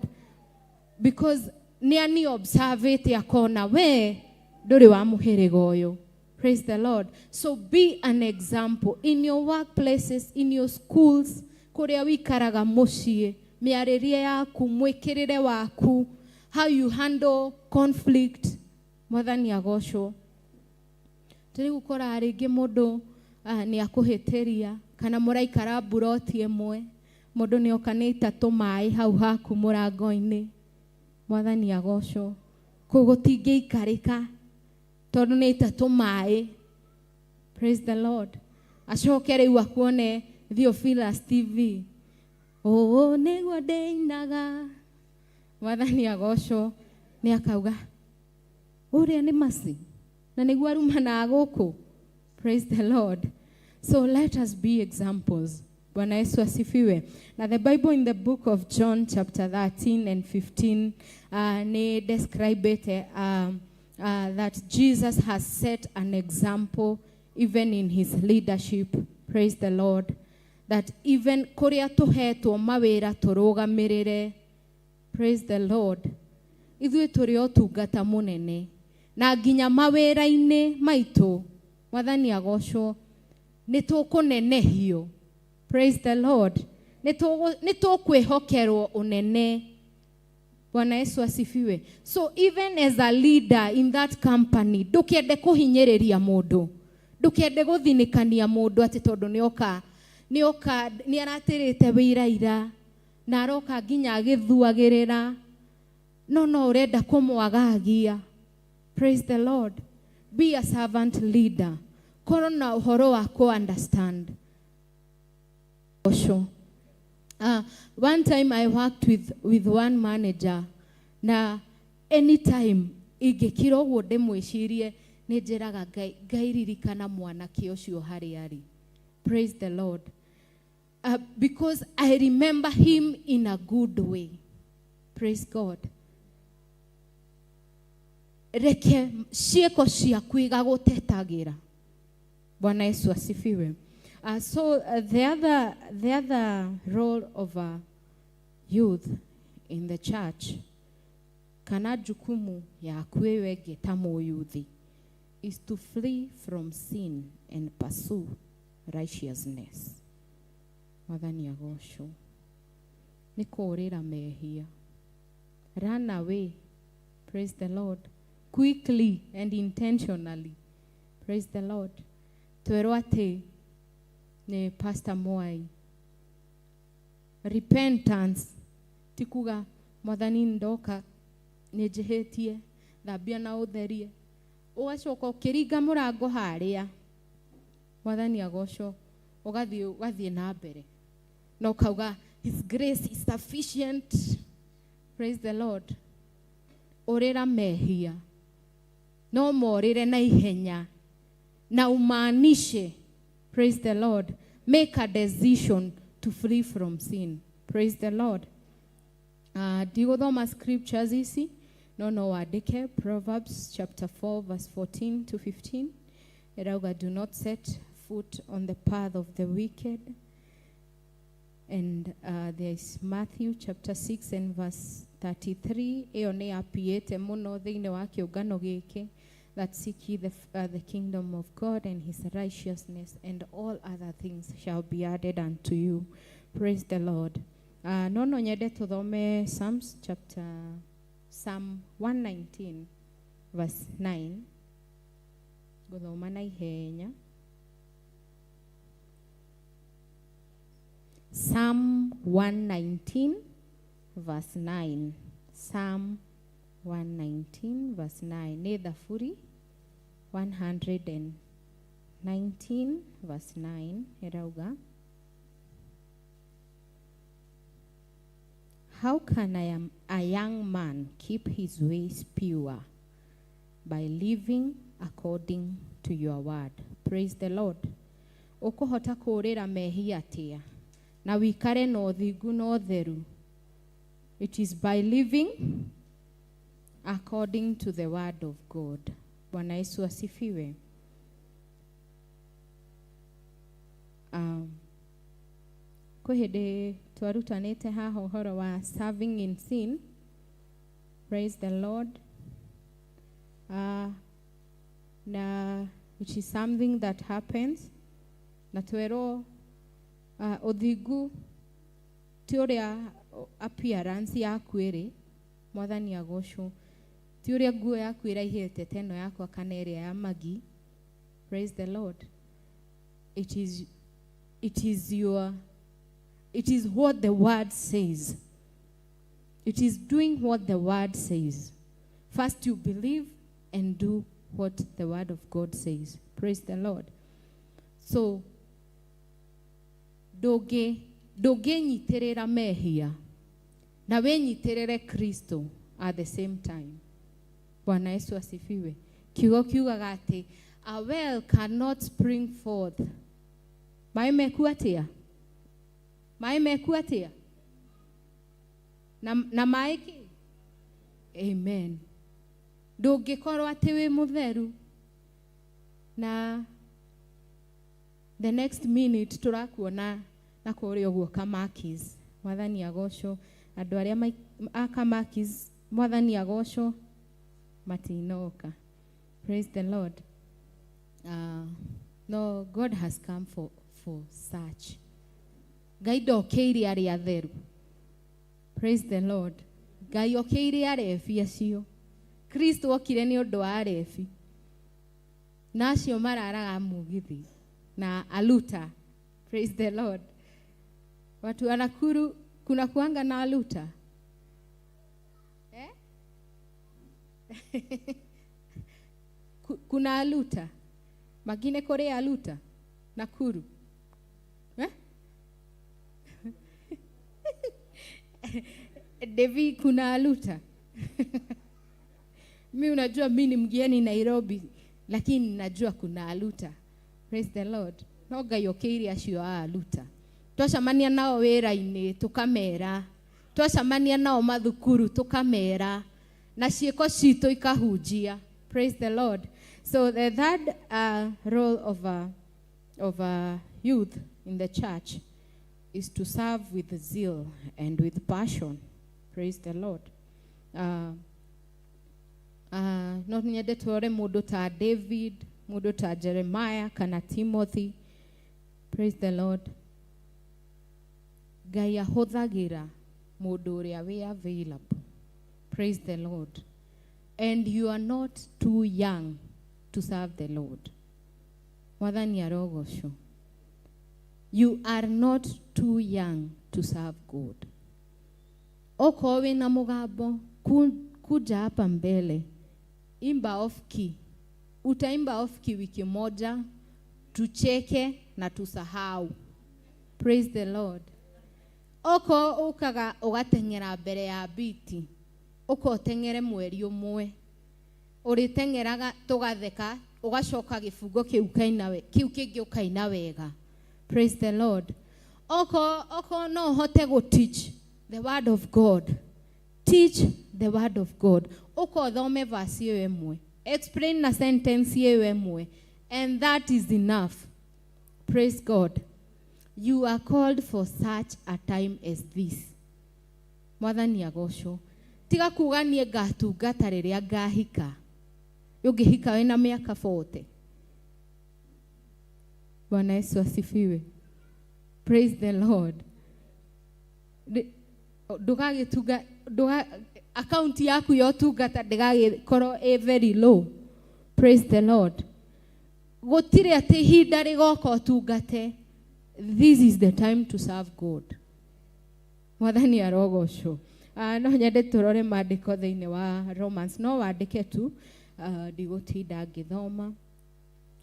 Because ni observe akona we nduri wa muhiriga uyu. Praise the Lord. So be an example in your workplaces, in your schools, kuria wikaraga mucii, miaririe yaku, mwikirire waku, how you handle conflict. Mwathani agocwo. Turi gukora ringi mundu ni akuhitiria kana muraikara buroti imwe, mundu ni okanita tumai hau haku murango-ini. Mwathani agocwo. Kugutingĩikarĩka tondu nĩ itatũ maĩ. Praise the Lord. Acoke rĩu akuone Theophilus TV. Nĩguo ndĩinaga. Mwathani agocwo. Nĩ akauga ũrĩa nĩ maci na nĩguo aruma na gũkũ. Praise the Lord. So let us be examples. Bwana Yesu asifiwe. Now the Bible in the book of John chapter 13 and 15 ne describe it that Jesus has set an example even in his leadership. Praise the Lord. That even kuria tuhetwo mawira turugamirire. Praise the Lord. Ithuĩ tũrĩ ũtungata mũnene na nginya mawĩra-inĩ maitũ Mwathani agocwo nĩ tũkũnenehio. Praise the Lord. Nĩtũkwĩhokerwo ũnene. Bwana Yesu asifiwe. So even as a leader in that company, ndũkende kũhinyĩrĩria mũndũ. Ndũkende gũthinĩkania mũndũ atĩ tondũ nĩoka nĩaratĩrĩte wĩra ira na aroka nginya agĩthuagĩrĩra. No ũrenda kũmwagagia. Praise the Lord. Be a servant leader. Korwo na ũhoro wa understand. One time I worked with one manager, na anytime ingĩkira ũguo ndĩmwĩcirie nĩ njĩraga ngairirikana mwanake ũcio harĩ ari. Praise the Lord. Because I remember him in a good way. Praise God. Reke ciĩko ciaku igagũtetagira. Bwana Yesu asifiwe. So the other role of a youth in the church, kana jukumu ya kwewe getamo youthi, is to flee from sin and pursue righteousness. Mwathani agocwo. Nĩ kũũrĩra mehia. Run away. Praise the Lord. Quickly and intentionally. Praise the Lord. Twerwo atĩ ni Pastor Moai. Repentance. Tikuga Mwathani ndoka nĩnjĩhĩtie thambia na ũtherie. Ũgacoka ũkĩringa mũrango harĩa. Mwathani agocwo. Ũgathiĩ na mbere. Na ũkauga His grace is sufficient. Praise the Lord. Ũrĩra mehia. No morĩre na ihenya. Na umaanishe. Praise the Lord. Make a decision to flee from sin. Praise the Lord. Digudoma scriptures ici. No wadike. Proverbs chapter 4 verse 14 to 15. Erauga, do not set foot on the path of the wicked. And there is Matthew chapter 6 and verse 33. Eo ne apiete muno thĩinĩ wa kĩũngano gĩkĩ. That seek ye the kingdom of God and his righteousness, and all other things shall be added unto you. Praise the Lord. Nono nyende tuthome Psalm 119 verse 9. Guthoma na ihenya. Psalm 119 verse 9. Psalm 119 verse 9. Nĩ Thaburi 119 verse 9. Erauga, how can a young man keep his ways pure? By living according to your word. Praise the Lord. Ũkũhota kũũrĩra mehia atĩa na wikare na ũthingu na ũtheru. It is by living according to the word of God. Bwana Yesu asifiwe. Kwĩhĩndĩ twarutanĩte haha ũhoro wa serving in sin. Praise the Lord. Na which is something that happens. Na twerwo ũthingu ti ũrĩa appearance yaku ĩrĩ. Mwathani agocwo. Ti ũrĩa nguo yaku ĩraihĩte teno yakwa kana ĩrĩa ya magi. Praise the Lord. It is what the word says. It is doing what the word says. First you believe and do what the word of God says. Praise the Lord. So ndũngĩnyitĩrĩra mehia na wĩnyitĩrĩre Kristo at the same time. Bwana Yesu asifiwe. Kiugo kiugaga atĩ a well cannot spring forth. Maĩ meku atĩa? Maĩ meku atĩa? Na maĩ kĩ? Amen. Ndũngĩkorwo atĩ wĩ mũtheru na the next minute tũrakuona na kũrĩa ũguo Kamakis. Mwathani agocwo. Andũ arĩa a Kamakis, Mwathani agocwo matinoka. Praise the Lord. No, God has come for such. Ngai ndokĩire arĩa atheru. Praise the Lord. Ngai okĩire arebi acio. Kristo okire nĩ ũndũ wa arebi. Na acio mararaga mugithi na aluta. Praise the Lord. Watu wa Nakuru kuna kuanga na aluta. Kuna aluta. Magine kore aluta. Nakuru. Devi kuna aluta. Mimi unajua mimi ni mgeni Nairobi, lakini najua kuna aluta. Praise the Lord. Noga yokiri acio aluta. Twacamania nao wĩra-inĩ tukamera. Twacamania nao mathukuru tukamera. Na ciĩko citũ ikahunjia. Praise the Lord. So the third role of a youth in the church is to serve with zeal and with passion. Praise the Lord. No nyende tuore mũndũ ta David, mũndũ ta Jeremiah kana Timothy. Praise the Lord. Ngai ahũthagĩra mũndũ ũrĩa wĩ available. Praise the Lord. And you are not too young to serve the Lord. Mwathani arogocwo. You are not too young to serve God. Oko wĩna mũgambo kuja hapa mbele. Imba off key. Utaimba off key wiki moja, tucheke na tusahau. Praise the Lord. Oko ukaga ugatengera mbere ya biti. Oko tengere mweri umwe. Uritengeraga tugatheka, ugacoka gifungo kiu kainawe, kiu kingi ukaina wega. Praise the Lord. Oko no hote go teach the word of God. Teach the word of God. Oko thome verse iyo emwe. Explain na sentence iyo emwe. And that is enough. Praise God. You are called for such a time as this. Mwathani agocwo. Tiga kuga nie ngatungata riria ngahika. Yungihika wena miaka 40. Bwana Yesu asifiwe. Praise the Lord. Ndugagituga account yaku yotungata ndigagikorwo very low. Praise the Lord. Gutire ati hinda rigoka utungate. This is the time to serve God. Mwathani arogocwo. No nyende turore maandiko thiini wa Romans. No wandike tu ndigotinda ngithoma.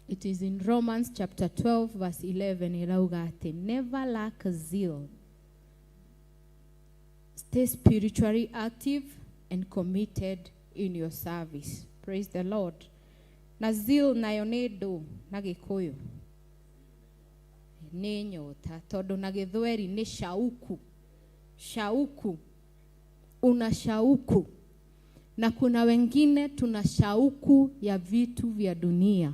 It is in Romans chapter 12 verse 11 irauga ati never lack zeal. Stay spiritually active and committed in your service. Praise the Lord. Na zeal nayo nĩ ndũ na Gĩkũyũ nĩ nyota, tondũ na Gĩthweri nĩ shauku. Shauku. Una shauku. Na kuna wengine tuna shauku ya vitu vya dunia.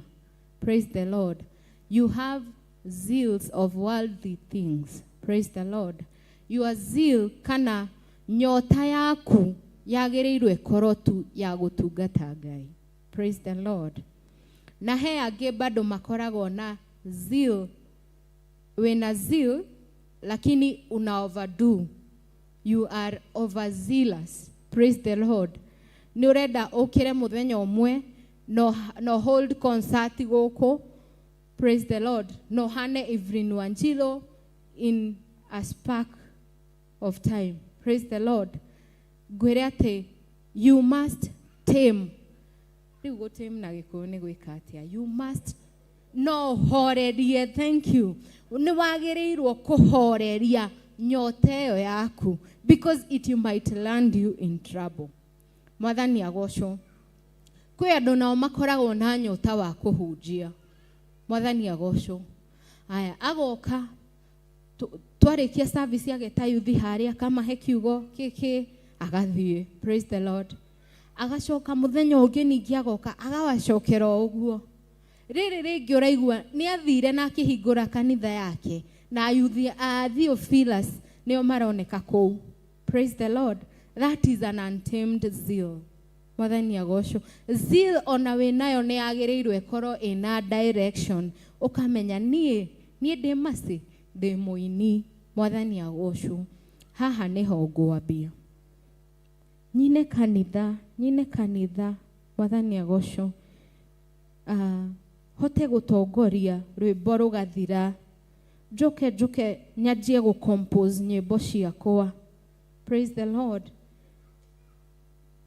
Praise the Lord. You have zeals of worldly things. Praise the Lord. Your zeal kana nyota yaku yagĩrĩirwo ĩkorwo tu ya gũtungata Ngai. Praise the Lord. Na he angĩ bado makoragwo na zeal. Wena zeal lakini una overdo. You are overzealous. Praise the Lord. Ni urenda ukire muthenya umwe no hold concert goko. Praise the Lord. No hane Evelyn Wanjiro in a spark of time. Praise the Lord. Gwere ate you must tame. Riu go tame na Gikuyu ni gwika atia. You must no horerie. Thank you. Ni wagĩrĩirwo kuhoreria nyota ĩyo yaku, because it might land you in trouble. Mwathani agocwo. Kwĩ andũ nao makoragwo na nyota wa kũhunjia. Mwathani agocwo. Aya agoka twarĩkia service ageta yuthi harĩa kamahe kiugo kĩkĩ agathiĩ. Praise the Lord. Agacoka muthenya ũngĩ ningĩ agoka agawacokera ũguo. Rĩrĩ rĩngĩ ũraigua nĩ athire na akĩhingũra kanitha yake na yuthi Theophilus nĩo maroneka kũu. Praise the Lord. That is an untamed zeal. Mwathani agocwo. Zeal ona we nayo nĩ yagĩrĩirwo ĩkorwo in a direction. Ukamenya niĩ ndĩ masi ndĩ mũini. Mwathani agocwo. Haha nĩho ngwambia. Nyine kanitha. Mwathani agocwo. Hote gutongoria rwimbo rugathira. Njoke nyajie go compose nyimbo ciakwa. Praise the Lord.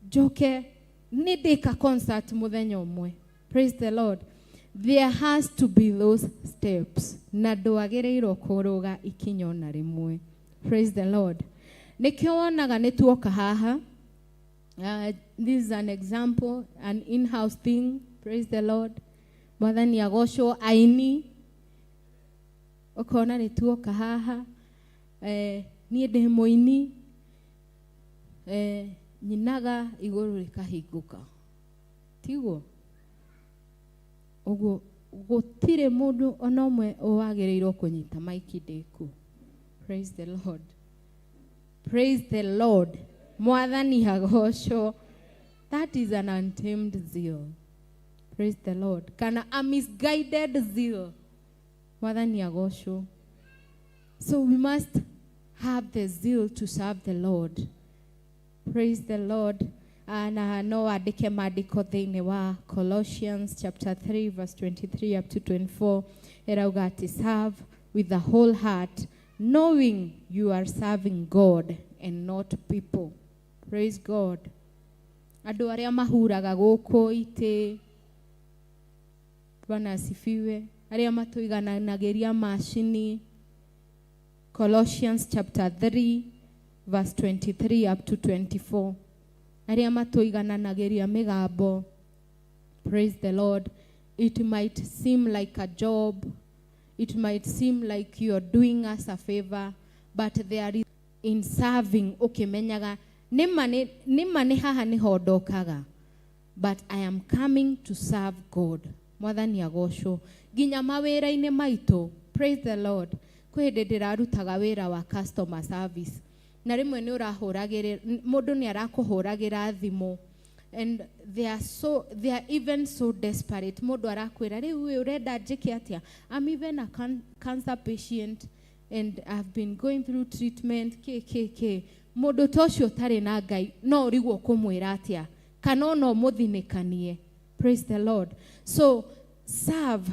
Njoke nidika concert muthenya umwe. Praise the Lord. There has to be those steps. Na ndwagĩrĩirwo kũrũga ikinya na rimwe. Praise the Lord. Nikio wonaga nituoka haha. This is an example, an in-house thing. Praise the Lord. Mwathani agocwo aini. Okona nituoka haha. Nie ndi muini. Nyinaga iguru rikahinguka. Tiguo. Uguo gutire mundu onomwe owagirirwo kunyita maiki ndiku. Praise the Lord. Praise the Lord. Mwathani agocwo. That is an untamed zeal. Praise the Lord. Kana a misguided zeal. Mwathani agocwo. So we must have the zeal to serve the Lord. Praise the Lord. Na no andike maandiko thĩinĩ wa Colossians chapter 3 verse 23 up to 24. Erauga ati serve with the whole heart, knowing you are serving God and not people. Praise God. Andũ arĩa mahuraga gũkũ itĩ, Bwana asifiwe, arĩa matũiganagĩria macini. Colossians chapter 3 verse 23 up to 24. Arĩa matũiganagĩria mĩgambo. Praise the Lord. It might seem like a job. It might seem like you are doing us a favor, but there is in serving. Okay, menyaga nimane haha ni hodokaga, but I am coming to serve God. Mwathani agocwo. Ginya mawĩra-inĩ maitũ. Praise the Lord. Kwĩ hĩndĩ ndĩrarutaga wĩra wa customer service. Na rimwe ni urahuragirira mundu ni arakũhũragĩra thimũ, and they are even so desperate. Mundu arakwĩra rĩu urenda njĩke atĩa? I'm even a cancer patient and I've been going through treatment. Mundu tocio tari na Ngai no rigwo kumwĩra atĩa kana no mũthinĩkanie. Praise the Lord. So serve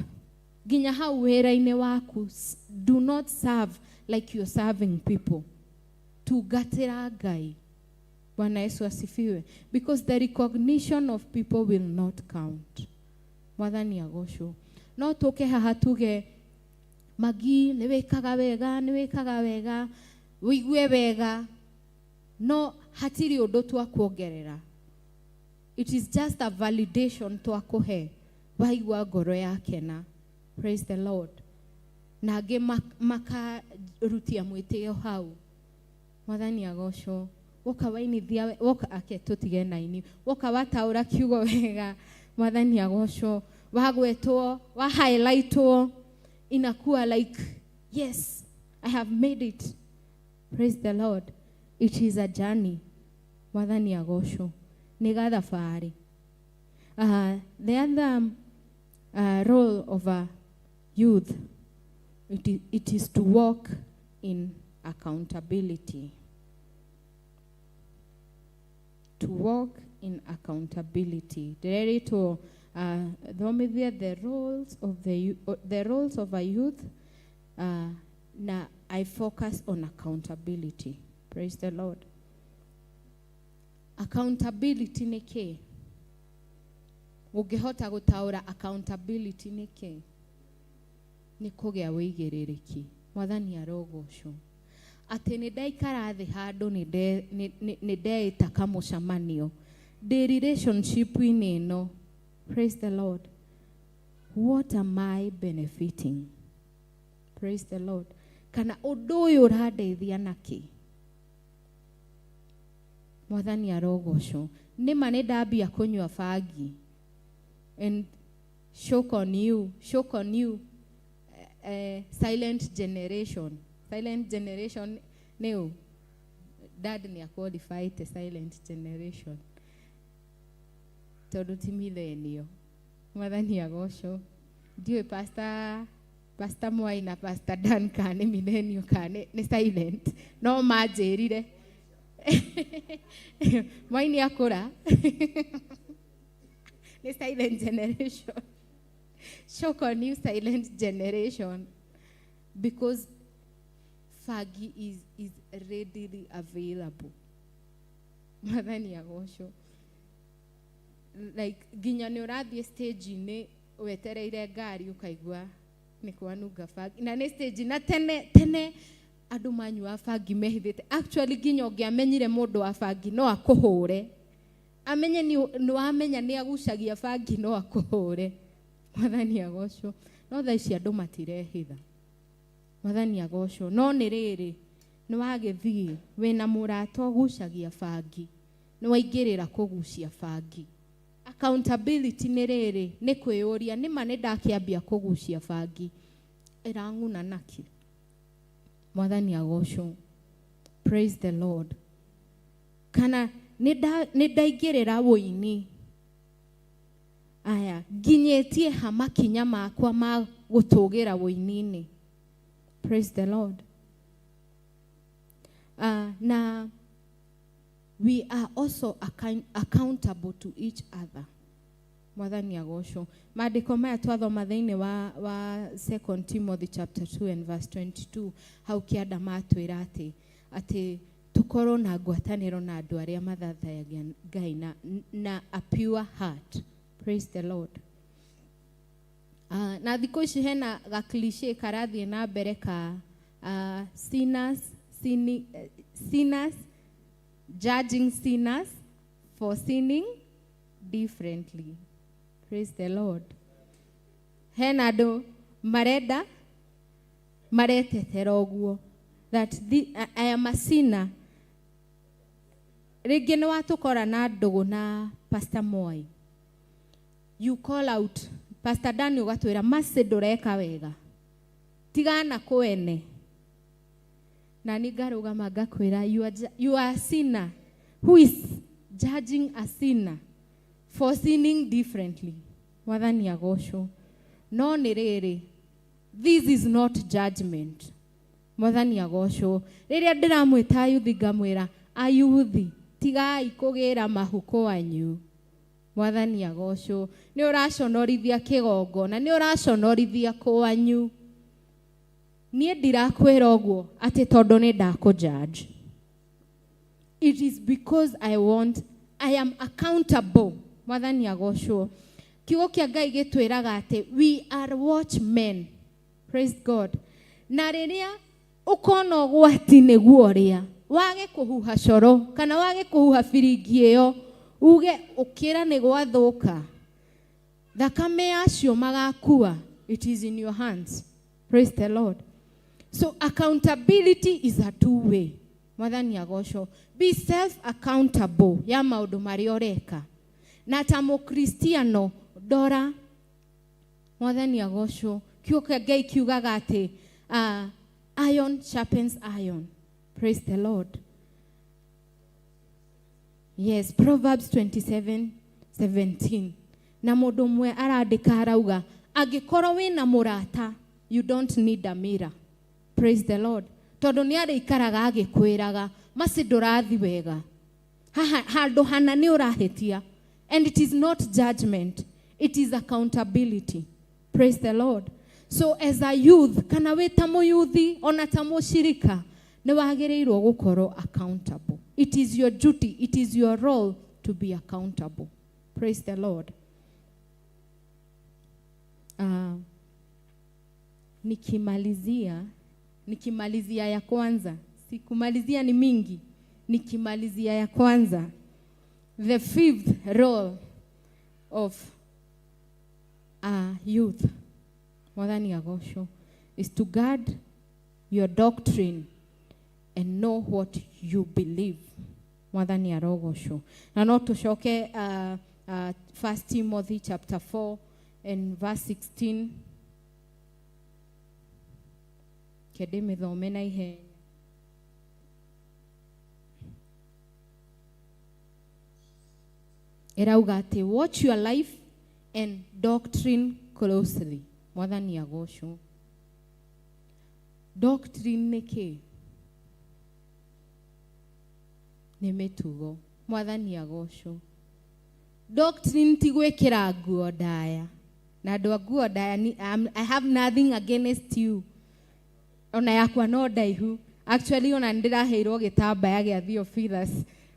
ginya hau wĩra-inĩ waku. Do not serve like you're serving people. Tugatĩra Ngai. Bwana Yesu asifiwe. Because the recognition of people will not count. Mwathani agocwo. No tũke haha tuge Magi nĩwĩkaga wega, wĩigue wega. No hatiri ũndũ twakuongerera. It is just a validation twakũhe. Waigua ngoro yakena. Praise the Lord. Na angĩ makarutia mwĩtĩo hau. Mwathani agocwo. Woka wainithia woka ake tutige naini. Woka wataũra kiugo wega. Mwathani agocwo. Wagwetwo, wa highlightwo, inakuwa like, yes, I have made it. Praise the Lord. It is a journey. Mwathani agocwo. Nĩ gathabarĩ. The other role of a youth, it is to walk in accountability. To walk in accountability. Derito the roles of a youth. Na I focus on accountability. Praise the Lord. Accountability nĩ kĩ? Ũngĩhota gũtaũra accountability nĩ kĩ? Nĩ kũgĩa wĩigĩrĩrĩki. Mwathani arogocwo. Atĩ nĩ ndaikara thĩ handũ nĩ ndeĩta kamũcemanio. The relationship ĩno. Praise the Lord. What am I benefiting? Praise the Lord. Kana ũndũ ũyũ ũrandeithia nakĩ? Mwathani arogocwo. Nĩma nĩ ndambia kũnyua bangi. And shock on you. Silent generation. Silent generation. No. Dad ni a qualified silent generation. Tondũ ti millennial. Mwathani agocwo. Ndiũĩ Pastor Mwai na Pastor Dan kane millennial kane ni silent. No manjĩrire. Mwai ni akũra. Ni silent generation. Shock on you, silent generation. Because fagi is readily available. Mwathani agocwo. Like ginya nĩ ũrathiĩ stage-inĩ wetereire ngari ũkaigua nĩ kwanunga fagi. Na nĩ stage na tene andu manyua bangi mehithite. Actually nginya ungiamenyire mundu wa bangi no akuhure, amenye ni wamenya ni agucagia bangi no akuhure. Mwathani agocwo. No tha ici andu matirehitha. Mwathani agocwo. No ni riri ni wagithii wina murata ugucagia bangi, ni waingirira kugucia bangi. Accountability ni riri ni kwiyuria ni ma ni ndakiambia kugucia bangi iranguna naki. Mwathani agocwo. Praise the Lord. Kana ni ndaingirira woini aya nginyetie hamakinya makwa ma gutugira woini-ini. Praise the Lord. Na we are also accountable to each other. Mwathani agocwo. Maandiko maya twathoma thiini wa 2 Timothy chapter 2 and verse 22 hau kianda matwira ati tukorwo na ngwataniro na andu aria mathathayagia Ngai na a pure heart. Praise the Lord. Na thikũ ici hena ga cliche karathie na mbere ka sinners judging sinners for sinning differently. Praise the Lord. Hena andu maretetera uguo that I am a sinner. Ringi ni watukora na ndugu na Pastor Moi. You call out Pastor Dani ugatwira masi ndureka wega, tigana kwene. Na nigarugama ngakwira you are a sinner who is judging a sinner for sinning differently. Mwathani agocwo. No ni riri, this is not judgment. Mwathani agocwo. Riria ndiramwita ayuthi ngamwira ayuthi tigai kugira mahuko wanyu. Mwathani agocwo. Ni uraconorithia kigongona, ni uraconorithia kwanyu. Nie ndirakwira uguo ati tondu ni ndakujudge. It is because I am accountable. Mwathani agocwo. Kiugo kia Ngai gitwiraga ati we are watchmen. Praise God. Na riria ukona gwati niguo ria wage kuhuha coro kana wage kuhuha firingi iyo uge ukira ni gwathuka thakame yacio magakua. It is in your hands. Praise the Lord. So accountability is a two-way. Mwathani agocwo. Be self-accountable ya maundu maria ureka. Na ta mukristiano dora. Mwathani agocwo. Kiugo kia Ngai kiugaga ati iron sharpens iron. Praise the Lord. Yes, Proverbs 27:17. Na mundu mwe arandika arauga angikorwo wina murata you don't need a mirror. Praise the Lord. Tondu ni ari ikaraga agikwiraga masi ndurathi wega, handu hana ni urahitia. And it is not judgment, it is accountability. Praise the Lord. So as a youth, kana we ta muyuthi ona ta mushirika ni wagirirwo gukorwo accountable. It is your duty, it is your role to be accountable. Praise the Lord. Nikimalizia ya kwanza. Sikumalizia ni mingi. Nikimalizia ya kwanza. The fifth role of a youth, Mwathani agocwo, is to guard your doctrine and know what you believe. Mwathani arogocwo. Na no tucoke 1 Timothy chapter 4 and verse 16. Kede mithome na ihenya. Erauga ati watch your life and doctrine closely. Mwathani agocwo. Doctrine ni ki? Ni mitugo. Mwathani agocwo. Doctrine ti gwikira nguo ndaya. Na andu a nguo ndaya I have nothing against you. Ona yakwa no ndaihu. Actually ona ndiraheirwo gitambaya gia Theophilus.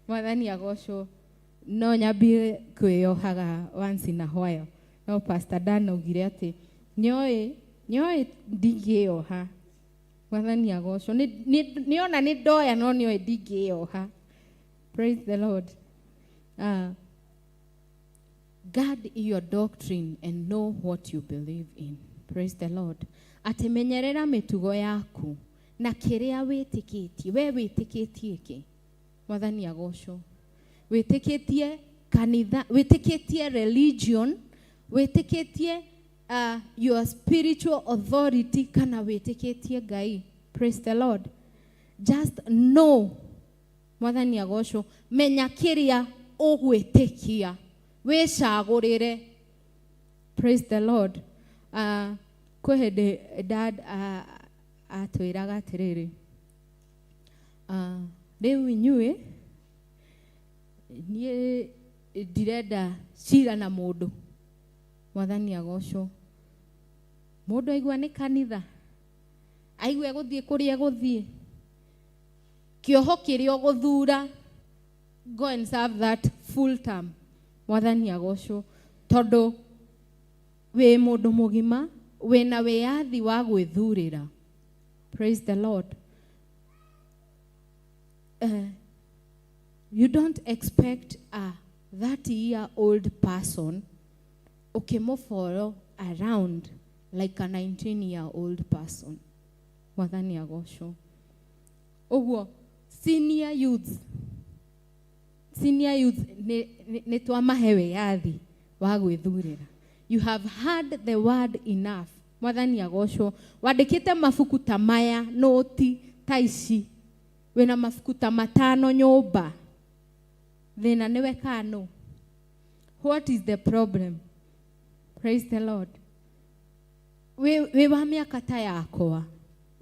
Mwathani agocwo. No nyambie kwĩyohaga once in a while. No Pastor Dan augire ati nyoe ndingĩyoha. Mwathani agocwo. Niona ni ndoya no nio ndingĩyoha. Praise the Lord. Guard your doctrine and know what you believe in. Praise the Lord. Atimenyerera mitugo yaku na kĩrĩa wĩtĩkĩtie. We wĩtĩkĩtie kĩ? Mwathani agocwo. Wĩtĩkĩtie kanitha, wĩtĩkĩtie religion, wĩtĩkĩtie your spiritual authority kana wĩtĩkĩtie Ngai. Praise the Lord. Just know. Mwathani agocwo. Menya kĩrĩa ũgwĩtĩkia. Wĩcagũrĩre. Praise the Lord. Kwĩ hĩndĩ dad atwĩraga atĩrĩrĩ. Rĩu inyuĩ niĩ ndirenda cira na mũndũ. Mwathani agocwo. Mũndũ aigua nĩ kanitha. Aigua gũthiĩ kũrĩa gũthiĩ. Kĩoho kĩrĩa ũgũthura. Go and serve that full term. Mwathani agocwo. Tondũ wĩ mũndũ mũgima, wĩna wĩyathi wa gwĩthurĩra. Praise the Lord. You don't expect a 30-year-old person ukimfollow around like a 19-year-old person. Mwathani agocwo. Ũguo senior youth nĩ twamahe wĩyathi wa gwĩthurĩra. You have heard the word enough. Mwathani agocwo. Wandĩkĩte mabuku ta maya, noti ta ici. Wĩna mabuku ta matano nyũmba. Thĩna nĩwe kano. What is the problem? Praise the Lord. We wa mĩaka ta yakwa.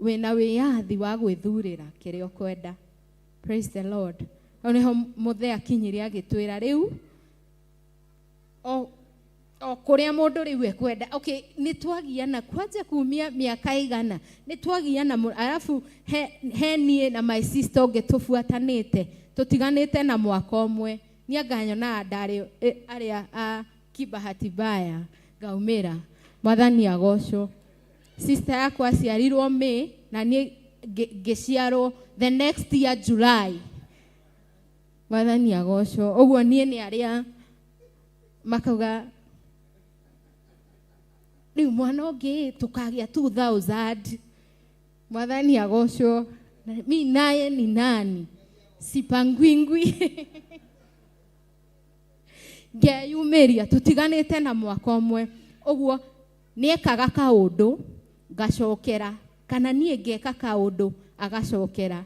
Wĩna wĩyathi wa gwĩthurĩra kĩrĩa ũkwenda. Praise the Lord. Oneho mũthee akinyire agĩtwĩra rĩu. O kũrĩa mũndũ rĩu ekwenda. Okay, nĩ twagiana kwanja kumia mĩaka igana. Nĩ twagiana alafu he niĩ na my sister ũngĩ tũbuatanĩte. Tũtiganĩte na mwaka ũmwe. Nianganyona ndarĩ arĩa a kibahati baya ngaumĩra. Mwathani agocwo. Sister yakwa aciarirwo May na niĩ ngĩciarwo the next year July. Mwathani agocwo. Ũguo niĩ nĩ arĩa makauga rĩu mwana ũngĩ tũkagĩa 2000. Mwathani agocwo. Mi naye ni nani? Sipangwingwi. Ngeyumĩria tũtiganĩte na mwaka ũmwe. Ũguo nĩekaga kaũndũ ngacokera kana niĩ ngeka kaũndũ agacokera.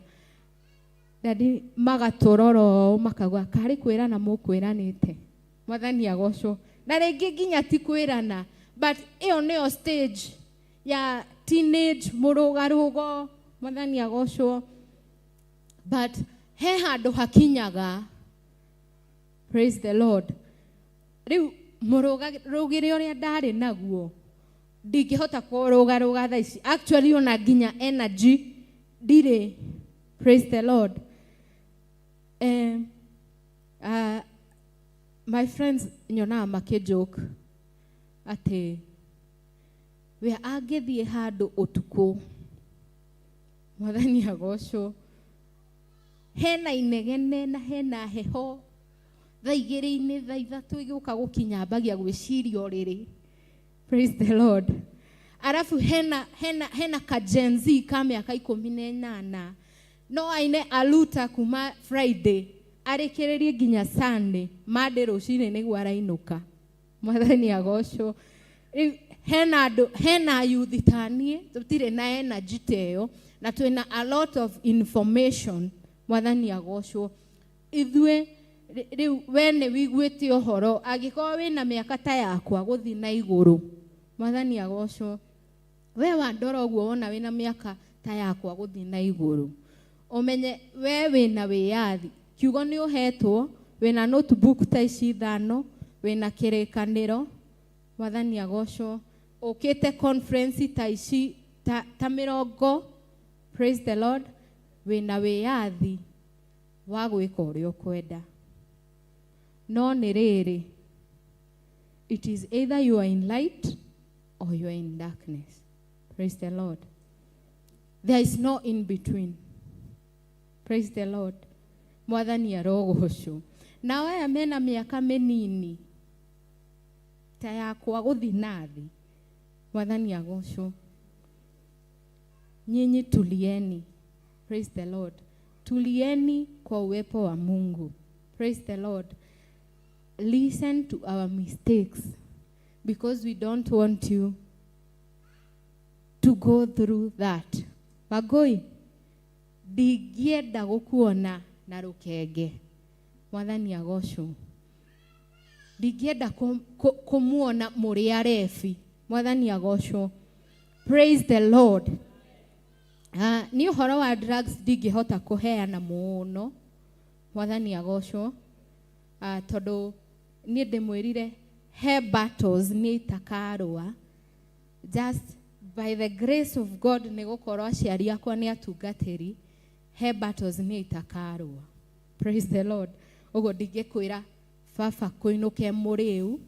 Daddy magatũrora makauga karĩ kwĩrana mũkwĩranĩte. Mwathani agocwo. Na rĩngĩ nginya ti kwĩrana, but ĩyo nĩyo stage ya teenage mũrũgarũgo. Mwathani agocwo. But he handũ hakinyaga. Praise the Lord. Rĩu mũrũgarũgĩre ũrĩa ndarĩ naguo ndingĩhota kũrũgarũga thaa ici. Actually ona nginya energy ndirĩ. Praise the Lord. My friends nyonaga makĩjoke atĩ we angĩthiĩ handũ ũtukũ. Mwathani agocwo. Hena inegene na hena heho. Thaa igĩrĩ-inĩ thaa ithatũ igĩũka gũkinyambagia gwĩciria ũrĩrĩ. Praise the Lord. Arafu hena ka Gen Z ka mĩaka 18. No aine aluta kuma Friday arĩkĩrĩrie nginya Sunday. Monday rũcinĩ nĩguo arainũka. Mwathani agocwo. Hena youth ta niĩ tũtirĩ na energy ta ĩyo na twĩna a lot of information. Mwathani agocwo. Ithuĩ rĩu we nĩ wiguĩte ũhoro angĩkorwo wĩna mĩaka ta yakwa gũthiĩ na igũrũ. Mwathani agocwo. We wandora ũguo wona wĩna mĩaka ta yakwa gũthiĩ na igũrũ. Ũmenye we wĩna wĩyathi. Kiugo nĩ ũhetwo. Wĩna notebook ta ici 5. Wĩna kĩrĩkanĩro. Mwathani agocwo. Ũkĩte conference ta ici ta 40. Praise the Lord. Wĩna wĩyathi wa gwĩka ũrĩa ũkwenda. No nĩ rĩrĩ. It is either you are in light or you are in darkness. Praise the Lord. There is no in between. Praise the Lord. Mwathani arogocwo. Na aya mena miaka menini ta yakwa guthi nathi. Mwathani agocwo. Nyinyi tulieni. Praise the Lord. Tulieni kwa uwepo wa Mungu. Praise the Lord. Listen to our mistakes, because we don't want you to go through that. Wagoi, ndigienda gukuona na rukenge. Mwathani agocwo. Ndigienda kumuona muri arefi. Mwathani agocwo. Praise the Lord. Ni uhoro wa drugs ndingihota kuheana muno. Mwathani agocwo. Tondu ni ndimwirire he battles ni takarua. Just by the grace of God ni gukorwo aciari akwa ni atungatiri. He battles ni takarua. Praise the Lord. Ugo ndingikwira baba kuinuke muriu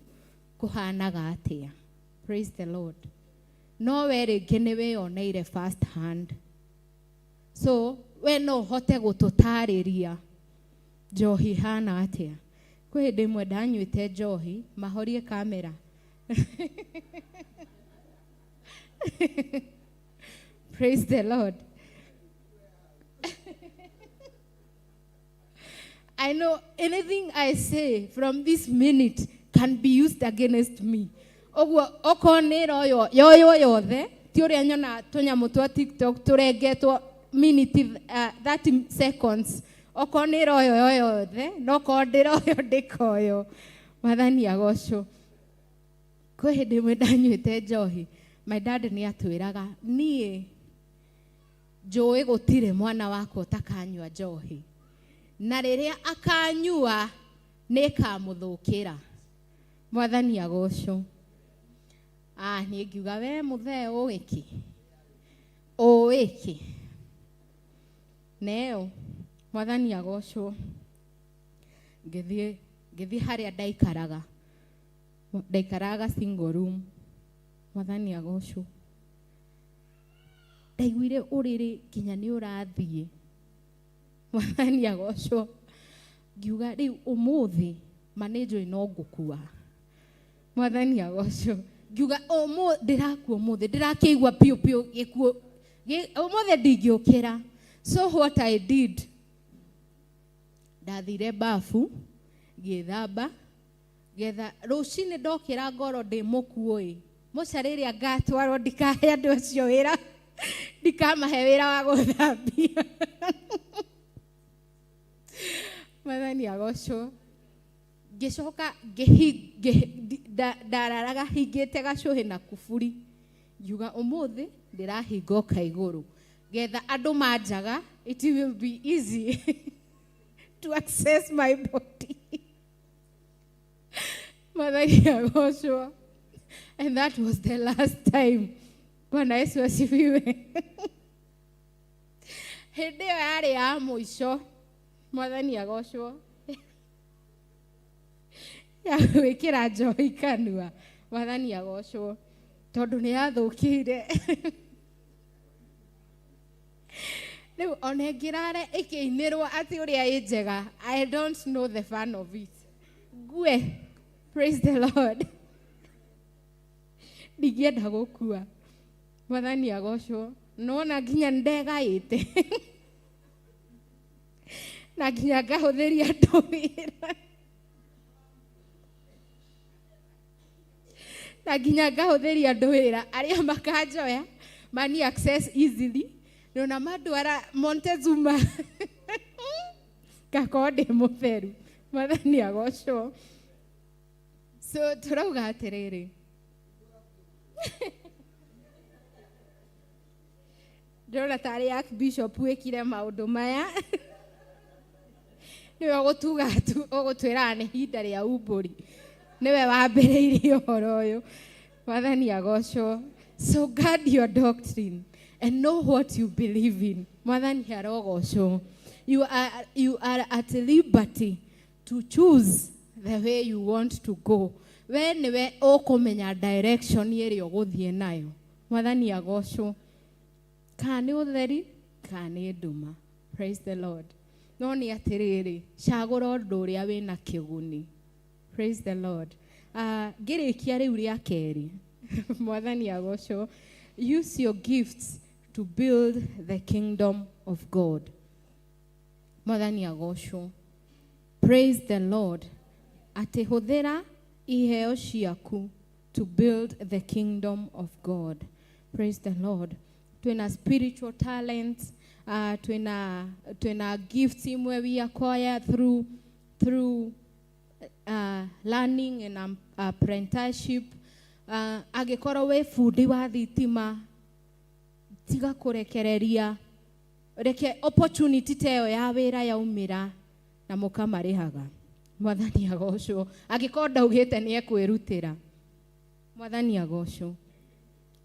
kuhanaga atia. Praise the Lord. No we ringi ni wioneire first hand. So we no hote gututariria njohi hana atia. Kwe ndimwe ndanywite njohi mahorie kamera. Praise the Lord. I know anything I say from this minute can be used against me. Ogwo okonero yo yothe ti uria nyona tunyamu twa TikTok turengetwo minute 30 seconds. Okonero yo yothe no kondero yo ndikoyo. Mwathani agocwo. Kwe hindi mwe ndanywite njohi. My dad ni atwiraga nie njui gutire mwana wako utakanywa njohi. Na riria akanyua ni kamuthukira. Mwathani agocwo. Ni ngiuga we muthe uwiki. Uwiki. Neo Mwathani agocwo. Ngithi haria ndaikaraga single room. Mwathani agocwo. Ndaiguire uriri kinya ni urathie. Mwathani agocwo. Ngiuga riu umuthi manager ino ngukua. Mwathani agocwo. Ngiuga ndirakua umuthi ndirakeigua piu gikuo. Umuthi ndingiukira. So what I did, ndathire bafu ngithamba getha rucini ndokira ngoro ndi mukuoi mucariri angatwarwo ndikahe andu acio wira ndikamahe wira wa guthambia. Mwathani agocwo. Ngicoka ndararaga hingite gacuhi na kuburi. Ngiuga umuthi ndirahingoka iguru getha andu manjaga it will be easy to access my body. Mwathani agocwo. And that was the last time. Bwana Yesu asifiwe. Hindi yo yari ya mwisho. Mwathani agocwo. Ya gwikira njohi kanua. Mwathani agocwo. Tondu ni athukire. Riu ona ngirare ikiinirwo ati uria injega. I don't know the fun of it. Gue. Praise the Lord. Ndigienda gukua. Mwathani agocwo. Nona nginya ndegaite. Na nginya ngahuthiria andu wira. Na nginya ngahuthiria andu wira aria makanjoya mani access easily. Nona madwara Montezuma. Kakode mutheru. Mwathani agocwo. So turauga atiriri. Ndona tari Archbishop wikire maundu maya. Niwe gutwira ni hinda ria umburi. Niwe wambiriirie uhoro uyu. Mwathani agocwo. So guard your doctrine and know what you believe in. Mwathani arogocwo. You are at liberty to choose the way you want to go. We niwe ukumenya direction iri uguthie nayo. Mwathani agocwo. Kani utheri, kani nduma. Praise the Lord. No ni atiriri, cagura undu uria wina kiguni. Praise the Lord. Ngirikia riu ria keri. Mwathani agocwo. Use your gifts to build the kingdom of God. Mwathani agocwo. Praise the Lord. Ati huthira iheo ciaku to build the kingdom of God. Praise the Lord. Twina spiritual talents, twina gifts imwe we acquire through learning and apprenticeship. Agikorwo we fundi wa thitima, tiga kurekereria, reke opportunity teo ya wira yaumira na mukamarihaga. Mwathani agocwo. Agikorwo ndaugite ni ekwirutira, Mwathani agocwo,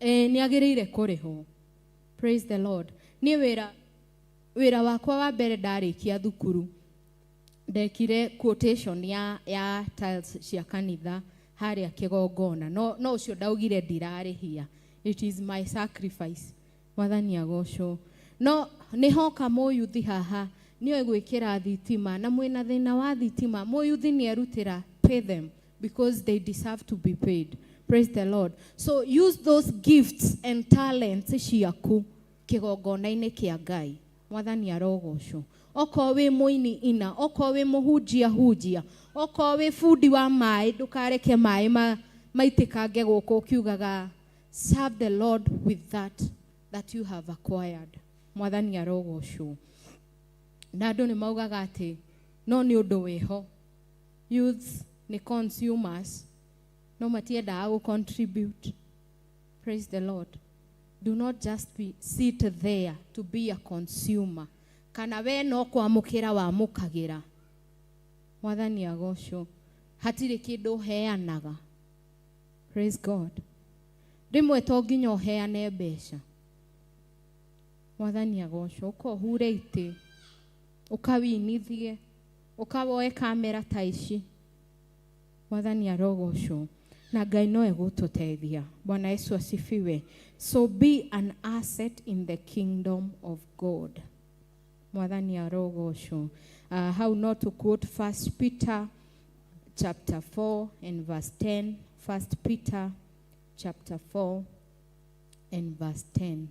ni agirire kuriho. Praise the Lord. Ni wira wakwa wa mbere ndarikia thukuru, ndekire quotation ya tiles cia kanitha haria kigongona. No ucio ndaugire ndirarihia. It is my sacrifice. Mwathani agocwo. No nihoka muyuthi haha ni egwikira thitima na mwina thina wa thitima, muyuthi ni erutira, pay them because they deserve to be paid. Praise the Lord. So use those gifts and talents ciaku kigongona-ini kia Ngai. Mwathani arogocwo. Oko we muini ina, oko we muhunjia, oko we fundi wa mai, ndukareke mai maitikange guku ukiugaga, serve the Lord with that you have acquired. Mwathani arogocwo. Na andu ni maugaga ati no ni undu wiho. Youths ni consumers, no matiendaga gu contribute. Praise the Lord. Do not just sit there to be a consumer. Kana we no kwamukira wa mukagira. Mwathani agocwo. Hatire kindu heanaga. Praise God. Rimwe to nginya heane mbeca. Mwathani agocwo. Ukohure ite, ukawinithie, ukawoe kamera ta ici. Mwathani arogocwo. Na Ngai no egututethia. Bwana Yesu asifiwe. So be an asset in the kingdom of God. Mwathani arogocwo. How not to quote 1 Peter chapter 4 and verse 10. 1 Peter chapter 4 and verse 10.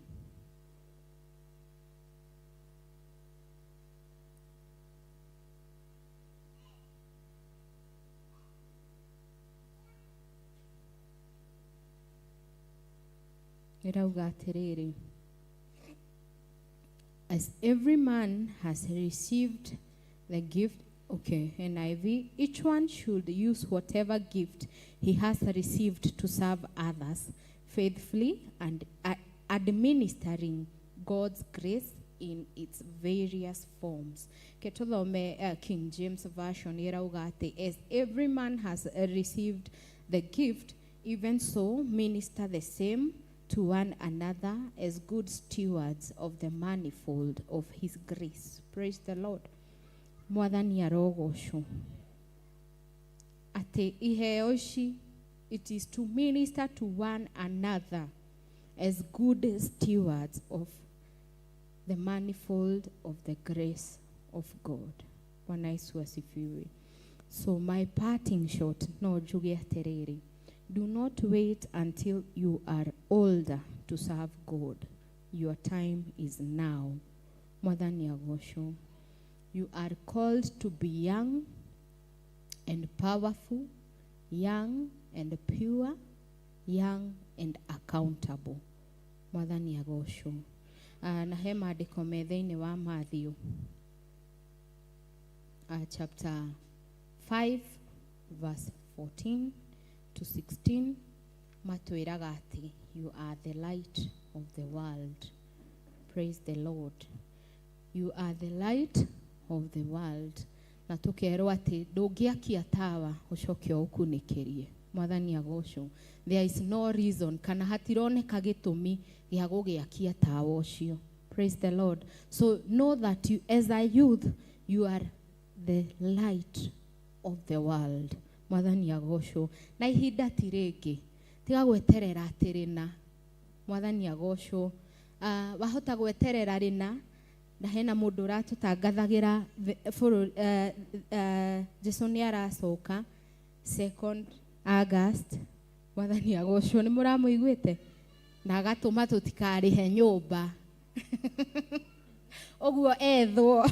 As every man has received the gift, NIV, each one should use whatever gift he has received to serve others faithfully and administering God's grace in its various forms. Ketulome King James Version iraugate, as every man has received the gift, even so minister the same to one another as good stewards of the manifold of his grace. Praise the Lord. Mwathani arogocwo. Ate iheo ici, it is to minister to one another as good stewards of the manifold of the grace of God. Bwana Yesu asifiwe. So my parting shot, no njuge atiriri. Do not wait until you are older to serve God. Your time is now. Mwathani agocwo. You are called to be young and powerful, young and pure, young and accountable. Mwathani agocwo. Na he maandiko me thĩinĩ wa Matthew chapter 5 verse 14 to 16, matwĩraga atĩ, you are the light of the world. Praise the Lord. You are the light of the world. Na tukerwo atĩ ndũngĩakia tawa ũcoke ũkunĩkĩrie. Mwathani agocwo. There is no reason kana hatironeka gĩtũmi gĩa gũgĩakia tawa ũcio. Praise the Lord. So know that you, as a youth, you are the light of the world. Mwathani agocwo. Na ihinda ti rĩngĩ. Tiga gweterera atĩrĩ na. Mwathani agocwo. wahota gweterera rina na hena mundu ratutangathagira Jesu ni aracoka 2 August. Mwathani agocwo, ni muramuiguite na agatuma tutikarihe nyumba oguo ethwo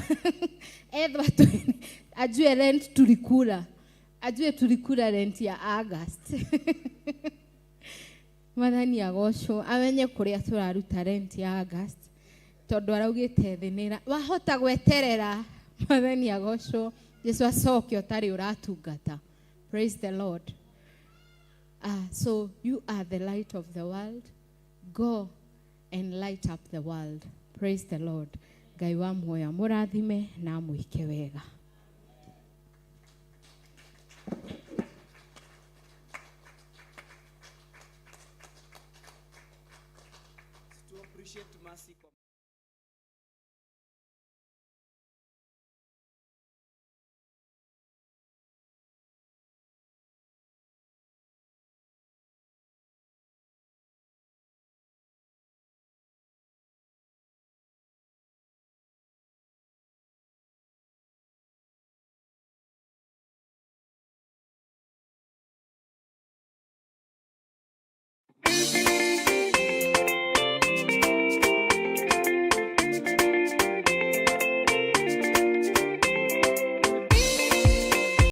ajue rent tulikura rent ya August Mwathani agocwo, amenye kuria turaruta rent ya August tondu araugite thinira wahota gweterera. Mwathani agocwo, Jesu acoke utari uratungata. Praise the Lord. So you are the light of the world. Go and light up the world. Praise the Lord. Ngai wa muoya murathime na muike wega.